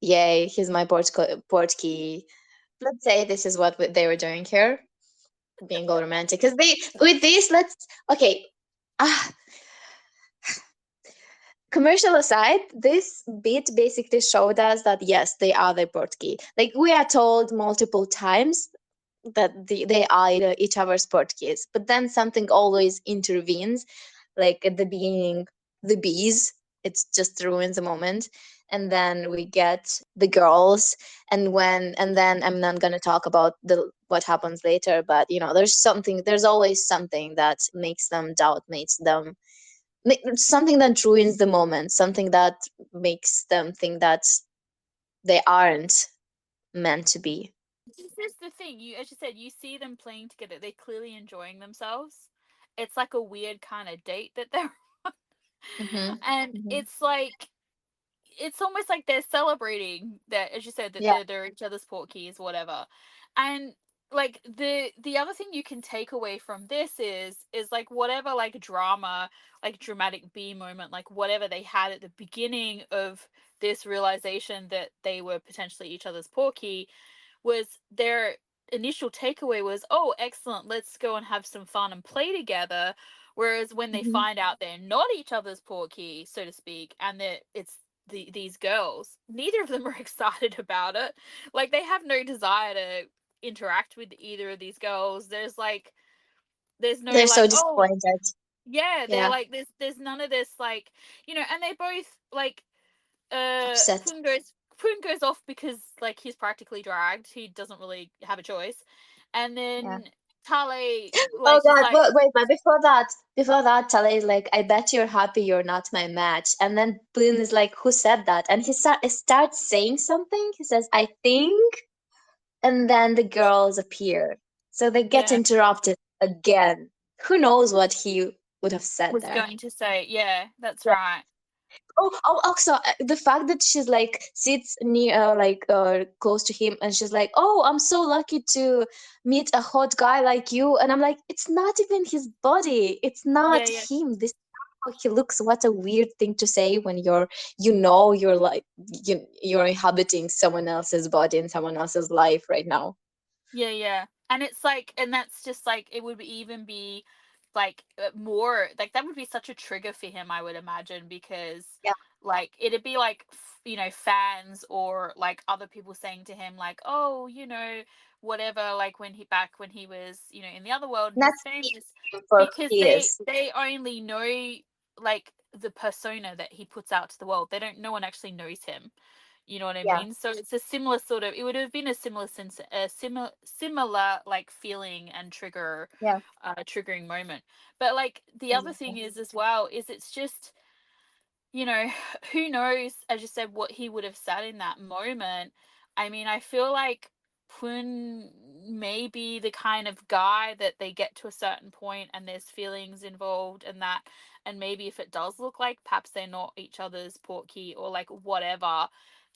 A: yay, here's my port key. Let's say this is what they were doing here, being all romantic. Because they with this, let's okay. Ah, commercial aside, this bit basically showed us that yes, they are the port key. Like we are told multiple times that they are each other's port keys, but then something always intervenes. Like at the beginning, the bees. It just ruins the moment, and then we get the girls, and then I'm not gonna talk about the what happens later, but there's always something that makes them doubt, makes them something that ruins the moment, something that makes them think that they aren't meant to be.
B: This is the thing. As you said, you see them playing together. They're clearly enjoying themselves. It's like a weird kind of date that they're on.
A: Hmm.
B: And
A: Hmm.
B: it's like it's almost like they're celebrating that, as you said, that
A: Yeah.
B: they're each other's porkies, whatever. And like the other thing you can take away from this is like whatever like drama, like dramatic B moment, like whatever they had at the beginning of this realization that they were potentially each other's porky, was their initial takeaway was, oh, excellent, let's go and have some fun and play together. Whereas when they
A: Mhm.
B: find out they're not each other's portkey, so to speak, and that it's these girls, neither of them are excited about it. Like, they have no desire to interact with either of these girls. There's no
A: They're so
B: like, oh,
A: disappointed.
B: yeah, they're
A: Yeah,
B: like, there's none of this, like, and they both like,
A: upset.
B: Pun goes off because, like, he's practically dragged. He doesn't really have a choice. And
A: Yeah.
B: then Tale,
A: Oh
B: like, he's
A: God,
B: like,
A: wait, but before that, Tale is like, I bet you're happy you're not my match. And then Boone is like, who said that? And starts saying something. He says, I think, and then the girls appear. So they get
B: yeah,
A: interrupted again. Who knows what he would have said
B: was
A: there?
B: going to say, yeah, that's right.
A: Also, the fact that she's like sits near, close to him, and she's like, "Oh, I'm so lucky to meet a hot guy like you." And I'm like, "It's not even his body. It's
B: Yeah,
A: not
B: yeah,
A: him. This is how he looks." What a weird thing to say when you're like you're inhabiting someone else's body and someone else's life right now.
B: yeah, yeah. And it's like, and that's just like, it would even be like, more like, that would be such a trigger for him, I would imagine, because
A: Yeah,
B: like, it'd be like, fans or like other people saying to him like, oh, whatever, like, when he was, in the other world, and
A: not
B: he's famous,
A: him for who
B: because
A: he
B: they
A: is.
B: they only know, like, the persona that he puts out to the world. They don't No one actually knows him. You know what I
A: Yeah,
B: mean? So it's a similar sort of, it would have been a similar sense, a similar like feeling and
A: yeah,
B: triggering moment. But like, the other
A: exactly.
B: thing is as well, is it's just, you know, who knows, as you said, what he would have said in that moment. I mean, I feel like Pun may be the kind of guy that they get to a certain point and there's feelings involved, and that, and maybe if it does look like perhaps they're not each other's portkey, or like whatever,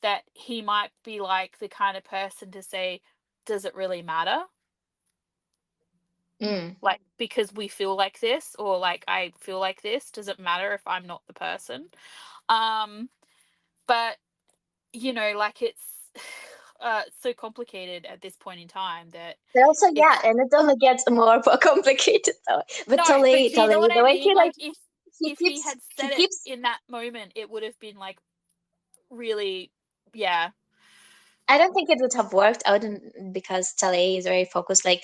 B: that he might be like the kind of person to say, does it really matter?
A: Mm.
B: Like, because we feel like this, or like, I feel like this, does it matter if I'm not the person? Um, but, like, it's so complicated at this point in time that
A: But also, yeah,
B: it's
A: and it only gets more complicated though. But
B: no, but do you know what
A: The
B: I
A: way
B: mean? Like,
A: he
B: if he
A: keeps
B: had
A: he
B: said it
A: keeps
B: in that moment, it would have been like, really, yeah,
A: I don't think it would have worked out because Tale is very focused. Like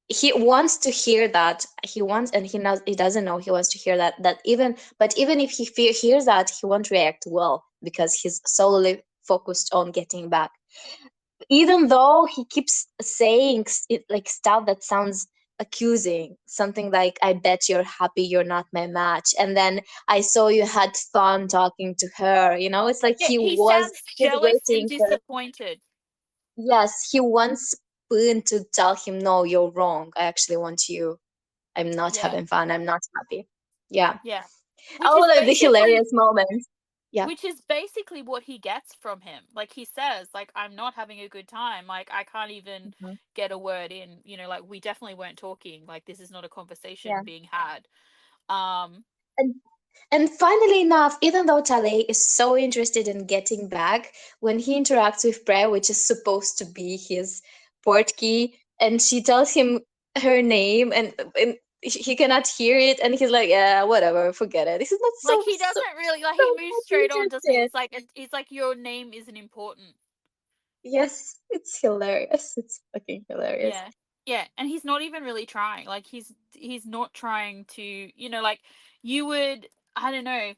A: he wants to hear that he wants, and he doesn't know he wants to hear that even if hears that, he won't react well because he's solely focused on getting back. Even though he keeps saying like stuff that sounds accusing, something like, I bet you're happy you're not my match, and then I saw you had fun talking to her, it's like
B: yeah. He sounds
A: he's
B: jealous and
A: waiting for.
B: disappointed.
A: Yes, he wants Spoon to tell him, no, you're wrong, I actually want you. I'm not
B: Yeah,
A: having fun, I'm not happy. Yeah,
B: yeah. Which is
A: all of the
B: basically
A: hilarious moments. Yeah.
B: what he gets from him. Like, he says, like, I'm not having a good time. Like, I can't even
A: Mhm.
B: get a word in. Like, we definitely weren't talking. Like, this is not a
A: Yeah.
B: conversation being had. Um,
A: And funnily enough, even though Tale is so interested in getting back, when he interacts with Prayer, which is supposed to be his port key, and she tells him her name, and he cannot hear it, and he's like, yeah, whatever, forget it. This is not
B: like,
A: so
B: he doesn't really, like,
A: so
B: he moves
A: much
B: straight on, doesn't he?
A: interested.
B: He's like, your name isn't important.
A: Yes, it's hilarious. It's fucking hilarious.
B: Yeah. Yeah, and he's not even really trying. Like, he's not trying to, like, you would, I don't know.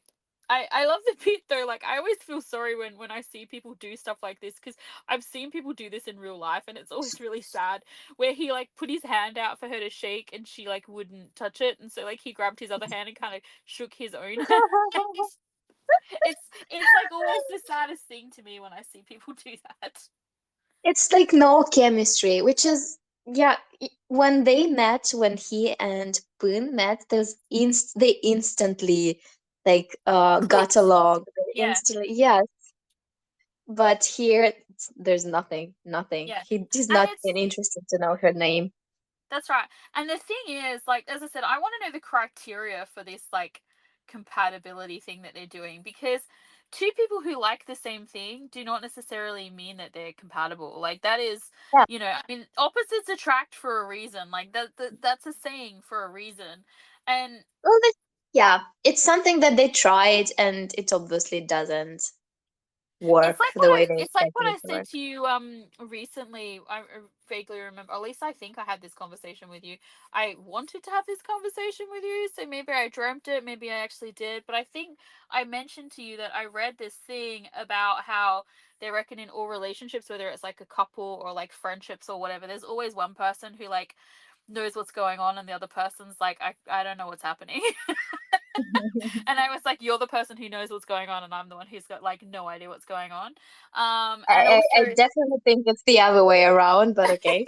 B: I love the bit though. Like, I always feel sorry when I see people do stuff like this, because I've seen people do this in real life, and it's always really sad, where he like put his hand out for her to shake and she like wouldn't touch it, and so like he grabbed his other hand and kind of shook his own hand. It's like always the saddest thing to me when I see people do that.
A: It's like no chemistry, which is, yeah. When they met, when he and Poon met, they instantly like got
B: Clicked.
A: along. They
B: Yeah.
A: instantly, yes. But here, there's nothing.
B: Yeah.
A: He's
B: And
A: not even interested to know her name.
B: that's right. And the thing is, like, as I said, I want to know the criteria for this, like, compatibility thing that they're doing, because two people who like the same thing do not necessarily mean that they're compatible. Like, that is,
A: Yeah,
B: I mean, opposites attract for a reason. Like, that's a saying for a reason. And
A: Well, yeah, it's something that they tried, and it obviously doesn't work the way they
B: it's like what
A: expected it
B: I
A: to
B: said
A: work.
B: to you recently. I vaguely remember, at least I think I had this conversation with you. I wanted to have this conversation with you, so maybe I dreamt it, maybe I actually did, but I think I mentioned to you that I read this thing about how they reckon in all relationships, whether it's like a couple or like friendships or whatever, there's always one person who like knows what's going on and the other person's like, I don't know what's happening. And I was like, you're the person who knows what's going on, and I'm the one who's got like no idea what's going on. And also,
A: I definitely think it's the other way around, but okay.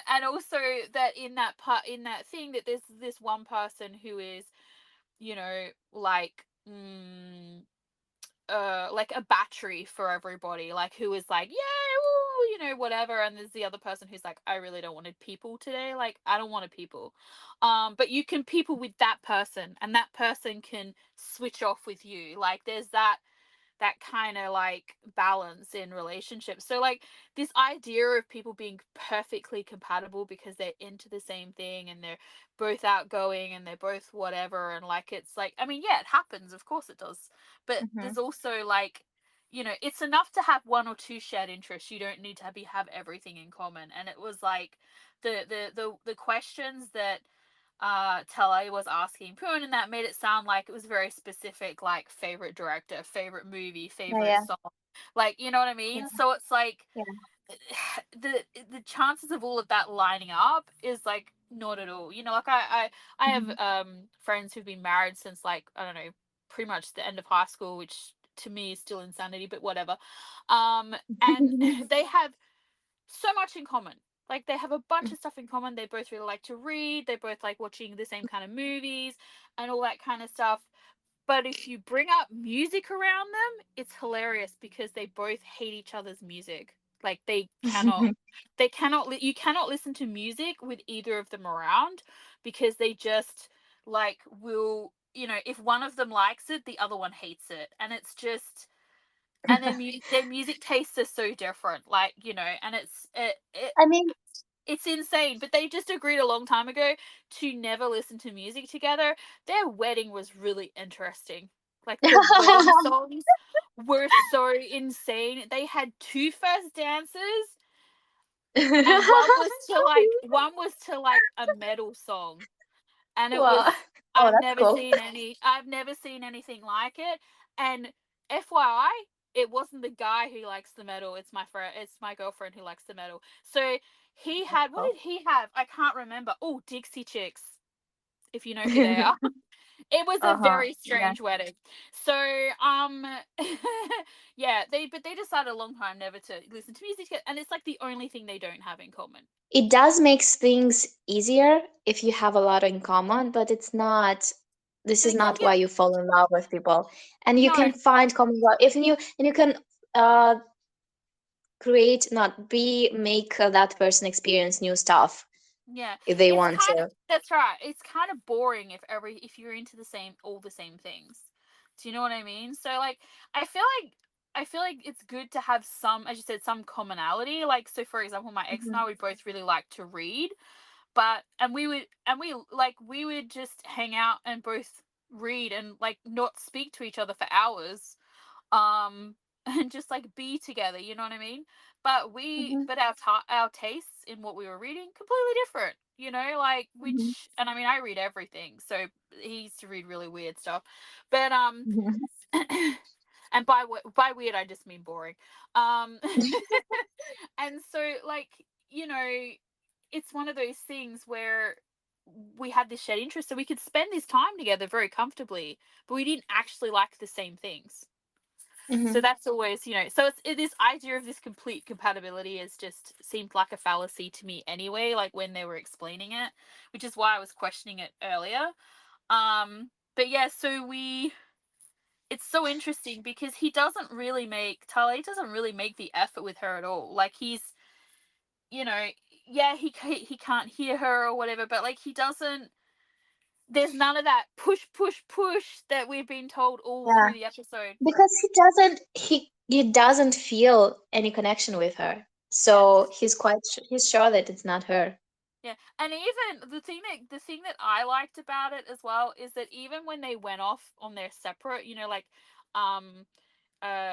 B: and also that in that part, in that thing, that there's this one person who is, you know, like a battery for everybody, like who is like, yeah, woo, you know, whatever. And there's the other person who's like, I really don't want to people today. Like, I don't want to people. But you can people with that person, and that person can switch off with you. Like, there's that kind of like balance in relationships. So like this idea of people being perfectly compatible because they're into the same thing and they're both outgoing and they're both whatever, and like it's like, I mean, yeah, it happens, of course it does. But
A: Hmm.
B: there's also like, you know, it's enough to have one or two shared interests. You don't need to have everything in common. And it was like the questions that Tele was asking Poon, and that made it sound like it was very specific, like favorite director, favorite movie,
A: Yeah,
B: favorite
A: yeah,
B: song, like, you know what I mean.
A: yeah.
B: So it's like
A: Yeah.
B: the chances of all of that lining up is like not at all. You know, like I have
A: Mhm.
B: friends who've been married since like, I don't know, pretty much the end of high school, which to me is still insanity, but whatever. And they have so much in common. Like they have a bunch of stuff in common. They both really like to read. They both like watching the same kind of movies and all that kind of stuff. But if you bring up music around them, it's hilarious because they both hate each other's music. Like you cannot listen to music with either of them around, because they just like will, you know, if one of them likes it, the other one hates it. And it's just, and their music tastes are so different, like, you know, and
A: I mean,
B: it's insane. But they just agreed a long time ago to never listen to music together. Their wedding was really interesting. Like the wedding songs were so insane. They had two first dances, and one was to like a metal song, and it was,
A: well, oh, that's cool.
B: I've never seen anything like it. And FYI, it wasn't the guy who likes the metal, it's my friend, it's my girlfriend who likes the metal. So he
A: That's
B: had, what
A: cool.
B: did he have? I can't remember. Oh, Dixie Chicks, if you know who they are. It was a
A: Uh-huh.
B: very
A: Yeah.
B: strange wedding. So yeah, they decided a long time never to listen to music together, and it's like the only thing they don't have in common.
A: It does makes things easier if you have a lot in common, but it's not. This
B: But
A: is
B: it can
A: not
B: get,
A: why you fall in love with people, and you
B: no,
A: can find common ground if you and you can uh create, not be make that person experience new stuff
B: yeah,
A: if they
B: it's
A: want
B: kind of,
A: to.
B: that's right. It's kind of boring if you're into the same, all the same things. Do you know what I mean? So like, I feel I feel like it's good to have some, as you said, some commonality. Like, so for example, my ex and
A: Mhm.
B: I, we both really like to read, but we would just hang out and both read and like not speak to each other for hours, and just like be together, you know what I mean.
A: Mhm.
B: But our tastes in what we were reading completely different, you know, like,
A: Mhm.
B: which, and I mean, I read everything, so he used to read really weird stuff. But
A: Mhm.
B: and by weird I just mean boring. um and so, like, you know, it's one of those things where we had this shared interest, so we could spend this time together very comfortably, but we didn't actually like the same things. So
A: Mhm.
B: that's always, you know, so this idea of this complete compatibility has just seemed like a fallacy to me anyway, like when they were explaining it, which is why I was questioning it earlier. But yeah, so we it's so interesting because Tale doesn't really make the effort with her at all. Like, he's, you know, yeah, he can't hear her or whatever, but like he doesn't, there's none of that push push push that we've been told all
A: Yeah,
B: through the episode.
A: because he doesn't feel any connection with her,
B: Yeah.
A: so he's sure that it's not her.
B: Yeah, and even the thing that I liked about it as well is that even when they went off on their separate, like, um,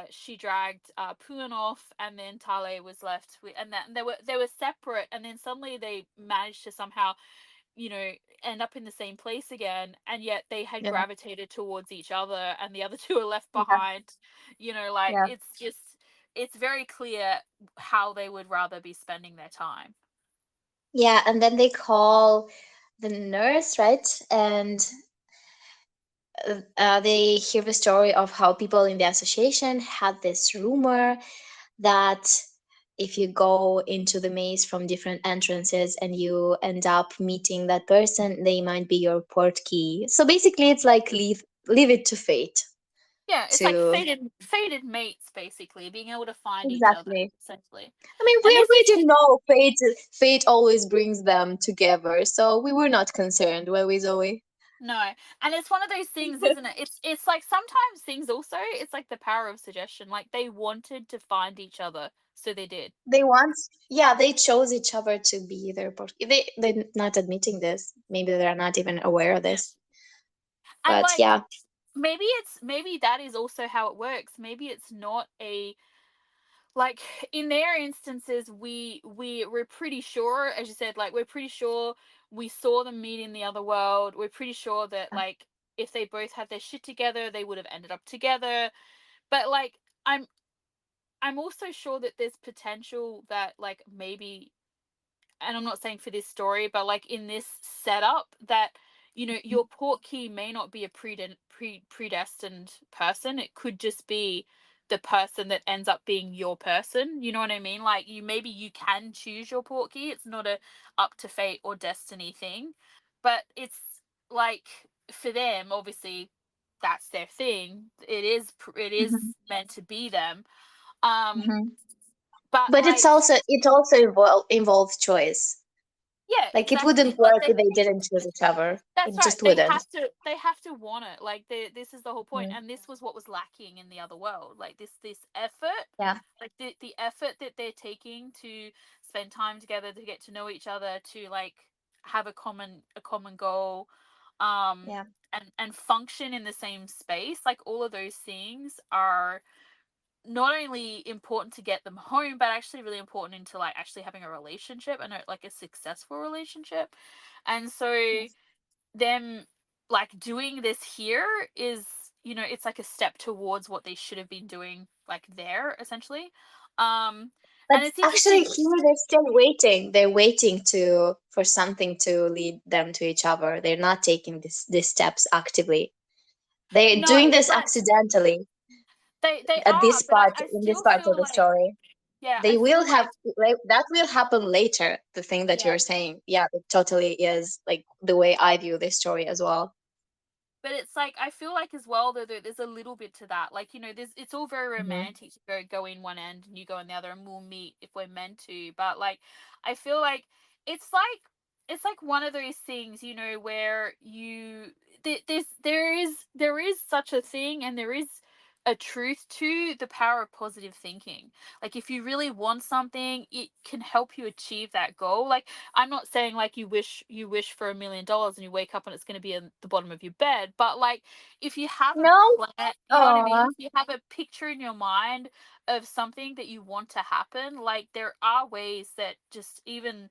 B: she dragged Puan off, and then Tale was left with, and that they were separate, and then suddenly they managed to somehow, you know, end up in the same place again, and yet they had
A: Yeah.
B: gravitated towards each other, and the other two are left
A: Yeah.
B: behind. Like,
A: Yeah.
B: it's very clear how they would rather be spending their time.
A: Yeah, and then they call the nurse, right? And they hear the story of how people in the association had this rumor that if you go into the maze from different entrances and you end up meeting that person, they might be your port key. So basically, it's like leave it to fate.
B: Yeah, it's like
A: To
B: fated mates, basically being able to find each other,
A: exactly.
B: essentially.
A: I mean,
B: And
A: we
B: this is
A: already know fate always brings them together, so we were not concerned, were we, Zoe?
B: no, and it's one of those things, isn't it? It's like sometimes things also, it's like the power of suggestion. Like, they wanted to find each other, so they did.
A: They want, yeah, they chose each other to be their they're not admitting this. Maybe they're not even aware of
B: Yeah,
A: this.
B: and
A: But
B: like,
A: yeah,
B: maybe that is also how it works. Maybe it's not a, like, in their instances, we're pretty sure, as you said, like, we're pretty sure we saw them meet in the other world. We're pretty sure that, like, if they both had their shit together, they would have ended up together. But, like, I'm also sure that there's potential that, like, maybe, and I'm not saying for this story, but like in this setup, that, your port key may not be a predestined person. It could just be the person that ends up being your person. You know what I mean? Like, maybe you can choose your port key. It's not a up to fate or destiny thing, but it's like, for them, obviously, that's their thing. It is
A: mhm,
B: meant to be them. Um,
A: mhm.
B: but
A: But
B: like,
A: it also involves choice.
B: yeah,
A: Like it
B: exactly.
A: wouldn't
B: Like,
A: work if they didn't choose each other.
B: that's
A: It
B: right.
A: just
B: They
A: wouldn't.
B: have to. They have to want it. Like, this is the whole point,
A: Mm,
B: and this was what was lacking in the other world. Like, this effort,
A: yeah,
B: like the effort that they're taking to spend time together, to get to know each other, to, like, have a common goal, um,
A: yeah,
B: and function in the same space. Like, all of those things are not only important to get them home, but actually really important into, like, actually having a relationship, and like a successful relationship. And so,
A: yes.
B: them, like, doing this here is, it's like a step towards what they should have been doing, like, there, essentially.
A: But
B: And it's
A: actually,
B: interesting.
A: here they're still waiting. They're waiting to for something to lead them to each other. They're not taking these steps actively. They're doing
B: No,
A: this
B: but
A: accidentally
B: they
A: at
B: are,
A: this
B: but
A: part,
B: I
A: in this
B: still
A: part of
B: feel
A: the
B: like,
A: story.
B: yeah, I
A: They will
B: feel
A: have
B: like,
A: that will happen later. The thing that
B: yeah.
A: you're saying, yeah, it totally is like the way I view this story as well.
B: But it's like, I feel like as well that there's a little bit to that. Like, it's all very
A: Hmm.
B: romantic to go in one end and you go in the other, and we'll meet if we're meant to. But, like, I feel like it's like it's like one of those things, where there is such a thing, and there is a truth to the power of positive thinking. Like, if you really want something, it can help you achieve that goal. Like, I'm not saying, like, you wish for $1 million and you wake up and it's going to be in the bottom of your bed, but, like, if you have a
A: No.
B: plan, you know what I mean?
A: Oh,
B: If you have a picture in your mind of something that you want to happen, like, there are ways that, just even,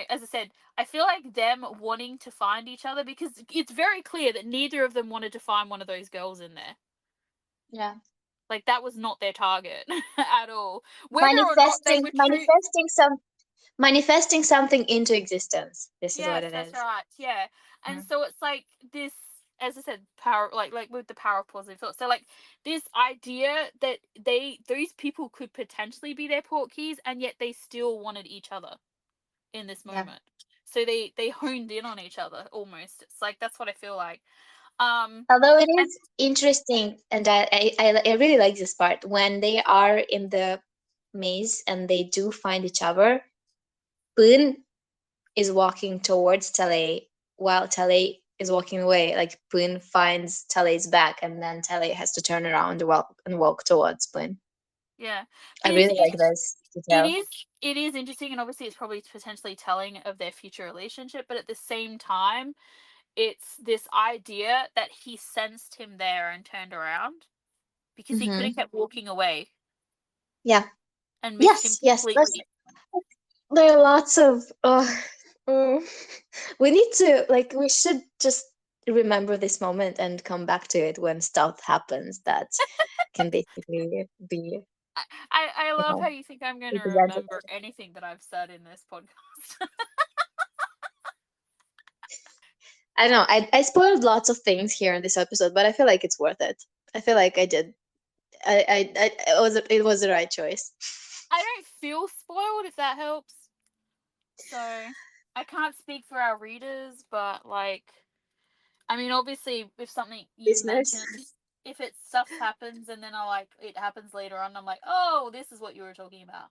B: as I said, I feel like them wanting to find each other, because it's very clear that neither of them wanted to find one of those girls in there.
A: yeah.
B: Like, that was not their target at all. Whether or not they
A: Manifesting,
B: were true.
A: manifesting something into existence. This is what
B: Yes,
A: it
B: that's
A: is.
B: right. Yeah. And
A: Mm.
B: so it's like this, as I said, power, like with the power of positive thought. So, like, this idea that those people could potentially be their port keys, and yet they still wanted each other in this
A: Yeah.
B: moment. So they honed in on each other almost. It's like, that's what I feel like. Um
A: Although it
B: and
A: is interesting, and I really like this part when they are in the maze and they do find each other. Poon is walking towards Tale while Tale is walking away. Like Poon finds Tale's back, and then Tale has to turn around and walk towards Poon.
B: Yeah.
A: I
B: But
A: really like this
B: it
A: detail.
B: is it is interesting, and obviously it's probably potentially telling of their future relationship, but at the same time, it's this idea that he sensed him there and turned around because he could have
A: Mm-hmm.
B: kept walking away
A: Yeah.
B: and missed him
A: Yes, yes.
B: completely.
A: There are lots of mm, we need to, like, we should just remember this moment and come back to it when stuff happens that can basically be,
B: I
A: you
B: love how
A: know,
B: you think I'm going to
A: represented.
B: remember anything that I've said in this podcast.
A: I don't know. I spoiled lots of things here in this episode, but I feel like it's worth it. I feel like I did. It was the right choice.
B: I don't feel spoiled, if that helps. So I can't speak for our readers, but like, I mean, obviously, if something you've
A: Listeners.
B: mentioned, if it stuff happens and then it happens later on, I'm like, oh, this is what you were talking about.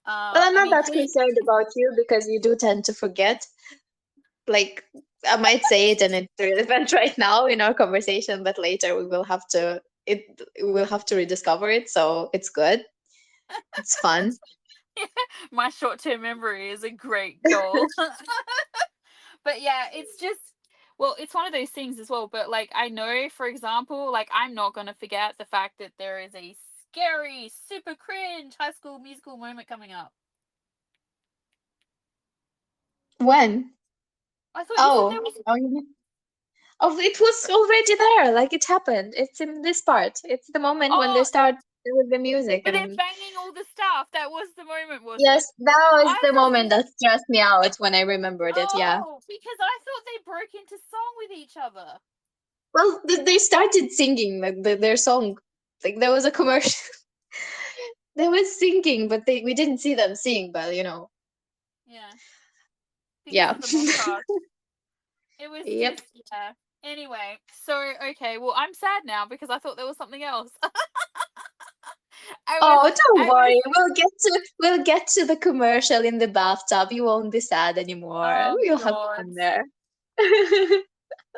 A: Well, I'm
B: I
A: not
B: mean,
A: that concerned about you because you do tend to forget. Like, I might say it and it's irrelevant right now in our conversation, but later we will have to rediscover it. So it's good. It's fun.
B: my short-term memory is a great goal. But yeah, it's just, well, it's one of those things as well. But like, I know, for example, like, I'm not gonna forget the fact that there is a scary, super cringe High School Musical moment coming up.
A: When?
B: I thought you said there
A: Oh,
B: was.
A: oh, oh, it was already there. Like it happened. It's in this part. It's the moment when they
B: Oh,
A: start with the music,
B: but they're
A: and
B: banging all the stuff. That was the moment, was it?
A: yes, that was
B: I
A: the
B: thought
A: moment
B: they.
A: that stressed me out when I remembered it. Yeah.
B: Oh, because I thought they broke into song with each other.
A: Well, they started singing like their song. Like there was a commercial. They was singing, but we didn't see them sing. But
B: Yeah, because
A: yeah.
B: of the montage. It was
A: Yep.
B: just, yeah. Anyway, so okay, well, I'm sad now because I thought there was something else. I was,
A: Oh, don't
B: I was.
A: worry. We'll get to the commercial in the bathtub. You won't be sad anymore.
B: Oh
A: We'll have
B: God.
A: fun there.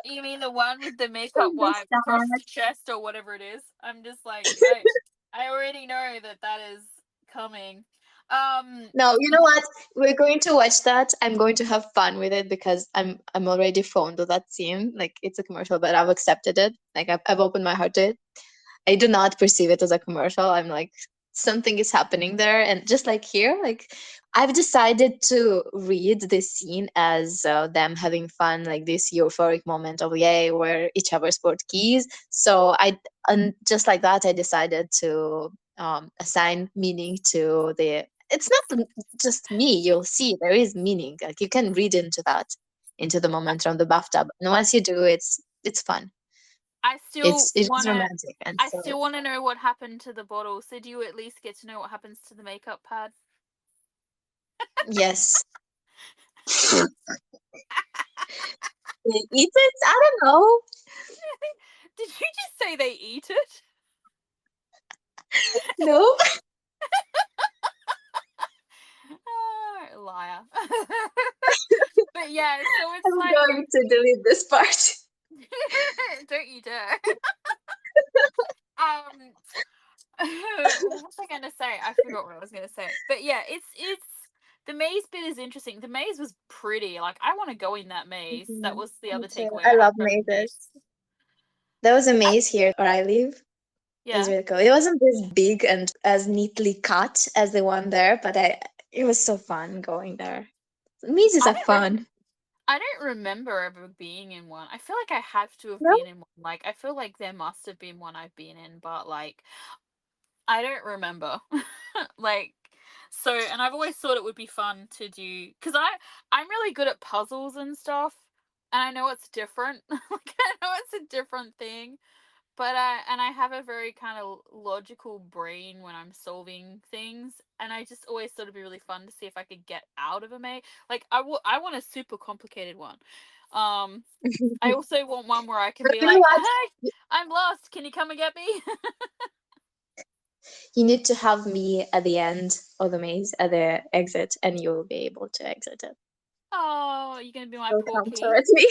B: You mean the one with the makeup
A: Don't be
B: wipe across
A: sad.
B: the chest or whatever it is? I'm just like, I already know that that is coming. Um,
A: No, you know what? We're going to watch that. I'm going to have fun with it because I'm already fond of that scene. Like it's a commercial, but I've accepted it. Like I've opened my heart to it. I do not perceive it as a commercial. I'm like, something is happening there. And just like here, like I've decided to read this scene as them having fun, like this euphoric moment of yay, where each other sport keys. So and just like that, I decided to assign meaning to the. It's not just me. You'll see there is meaning. Like you can read into that, into the moment from the bathtub. And once you do, it's fun.
B: I still
A: It is
B: wanna,
A: romantic and
B: I
A: so
B: still want to know what happened to the bottle. So do you at least get to know what happens to the makeup pad?
A: yes. They eat it? I don't know.
B: Did you just say they eat it?
A: No,
B: Oh, liar. But yeah, so it's
A: I'm
B: like,
A: going to delete this part.
B: don't you dare. Um, what was I gonna say? I forgot what I was gonna say. But yeah, it's the maze bit is interesting. The maze was pretty. Like, I want to go in that maze. That
A: Mhm.
B: was the
A: Me
B: other
A: too.
B: takeaway
A: I
B: I had
A: love
B: from the
A: mazes.
B: maze.
A: There was a
B: I,
A: maze here where I live. It's
B: yeah,
A: really cool. It wasn't this big and as neatly cut as the one there, but it was so fun going there. Mazes
B: I
A: are
B: don't.
A: fun.
B: I don't remember ever being in one. I feel like I have to have
A: No?
B: been in one. Like, I feel like there must have been one I've been in, but like, I don't remember. Like, so, and I've always thought it would be fun to do because I'm really good at puzzles and stuff, and I know it's different. Like, I know it's a different thing, but I have a very kind of logical brain when I'm solving things, and I just always thought it'd be really fun to see if I could get out of a maze. Like, I want a super complicated one. Um, I also want one where I can
A: But
B: be
A: you know
B: like,
A: what?
B: "Hi, I'm lost. Can you come and get me?"
A: You need to have me at the end of the maze, at the exit, and you will be able to exit it.
B: Oh, you're gonna be my
A: So come
B: porky.
A: towards me.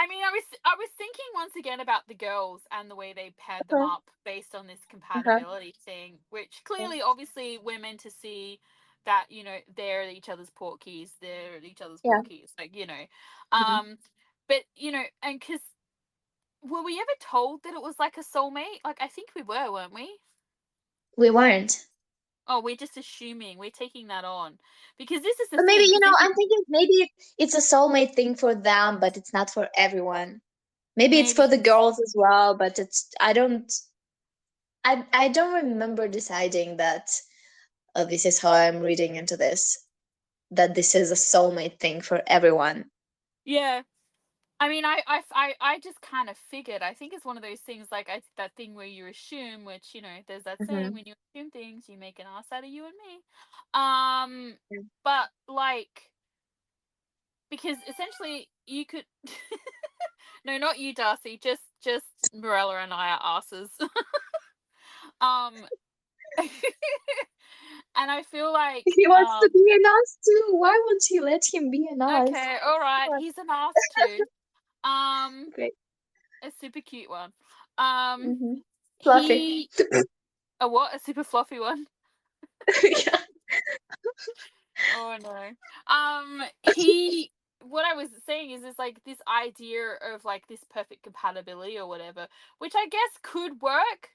B: I mean, I was thinking once again about the girls and the way they paired them
A: Uh-huh.
B: up based on this
A: Uh-huh.
B: compatibility thing, which
A: Yeah.
B: clearly, obviously, we're meant to see that they're each other's porkies, they're each other's
A: Yeah.
B: porkies, like
A: Mhm.
B: but and because were we ever told that it was like a soulmate? Like I think we were, weren't we?
A: We weren't.
B: Oh, we're just assuming, we're taking that on because this is the
A: But maybe,
B: thing. Because if you
A: I'm thinking maybe it's a soulmate thing for them, but it's not for everyone. Maybe it's for
B: maybe
A: the girls as well, but I don't remember deciding that this is how I'm reading into this, that this is a soulmate thing for everyone.
B: yeah. I mean, I just kind of figured. I think it's one of those things like that thing where you assume, which there's that saying,
A: Hmm.
B: when you assume things, you make an ass out of you and me. Um, but like because essentially you could, no, not you, Darcy, just Morella and I are asses. um, and I feel like
A: He wants to be an us too. Why won't you let him be an us?
B: okay, all right, he's an ass too. Um,
A: Great.
B: a super cute one. Um,
A: Hmm. Fluffy.
B: he a what? A super fluffy one.
A: Yeah.
B: Oh no. He. What I was saying is like this idea of like this perfect compatibility or whatever, which I guess could work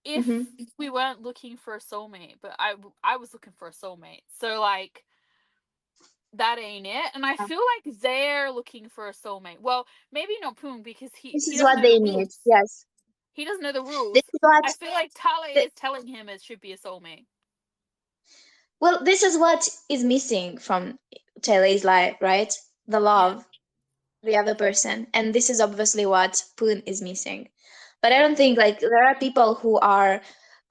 B: if
A: Hmm.
B: we weren't looking for a soulmate. But I was looking for a soulmate, so like that ain't it. And I feel like they're looking for a soulmate. Well, maybe not Poon because he
A: This
B: he
A: is
B: doesn't
A: what
B: know the
A: they need.
B: rules.
A: Yes.
B: He doesn't know the rules.
A: This is what.
B: I feel like Tale
A: th-
B: is telling him it should be a soulmate.
A: well, this is what is missing from Tele's life, right? The
B: Yeah,
A: love, the other person, and this is obviously what Poon is missing. But I
B: yeah,
A: don't think, like, there are people who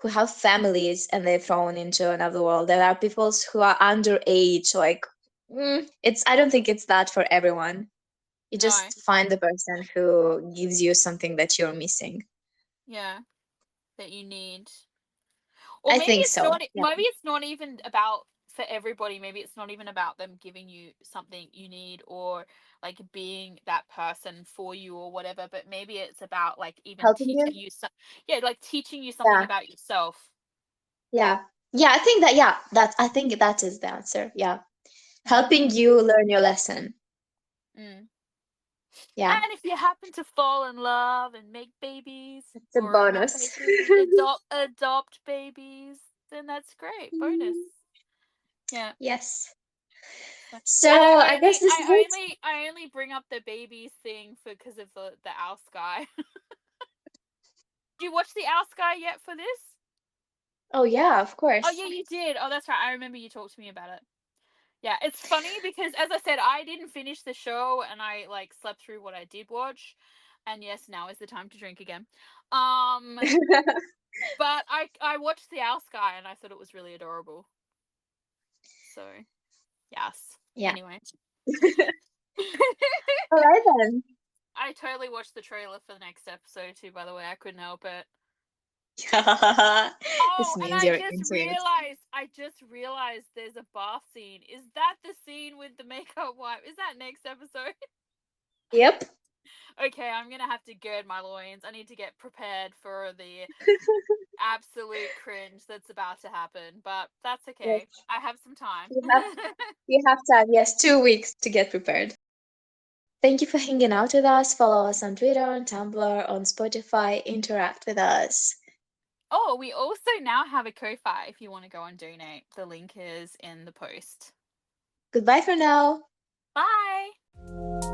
A: have families and they're thrown into another world. There are people who are underage. Like, it's I don't think it's that for everyone. You
B: no,
A: just find the person who gives you something that you're missing.
B: yeah, that you need. Or
A: I
B: maybe
A: think
B: it's
A: so.
B: not
A: Yeah.
B: maybe it's not even about for everybody. Maybe it's not even about them giving you something you need or like being that person for you or whatever, but maybe it's about like even
A: Helping you.
B: teaching you some yeah, like teaching you something
A: Yeah.
B: about yourself.
A: Yeah. Yeah. I think that. Yeah. I think that is the answer. Yeah.
B: Mm,
A: Helping you learn your lesson.
B: mm.
A: Yeah.
B: And if you happen to fall in love and make babies
A: It's a
B: or not
A: bonus.
B: make babies, adopt babies, then that's great. Bonus. Yeah.
A: Yes.
B: And
A: So
B: I
A: I guess
B: only,
A: this is
B: I
A: it.
B: only, I only bring up the babies thing because of the owl sky. Did you watch the owl sky yet for this?
A: Oh yeah, of
B: Oh
A: course.
B: yeah, you did. Oh, that's right. I remember you talked to me about it. Yeah, it's funny because as I said, I didn't finish the show and I like slept through what I did watch. And yes, now is the time to drink again. Um, but I watched the owl sky and I thought it was really adorable. So yes.
A: Yeah.
B: Anyway.
A: All right then.
B: I totally watched the trailer for the next episode too, by the way. I couldn't help it.
A: This
B: Oh, and
A: means
B: I
A: you're
B: just
A: into it.
B: realized, there's a bath scene. Is that the scene with the makeup wipe? Is that next episode?
A: Yep.
B: Okay, I'm gonna have to gird my loins. I need to get prepared for the absolute cringe that's about to happen. But that's
A: Yes.
B: okay. I have some time.
A: You have you have time. Yes, 2 weeks to get prepared. Thank you for hanging out with us. Follow us on Twitter, on Tumblr, on Spotify. Interact with us.
B: Oh, we also now have a Ko-fi if you want to go and donate. The link is in the post.
A: Goodbye for now.
B: Bye.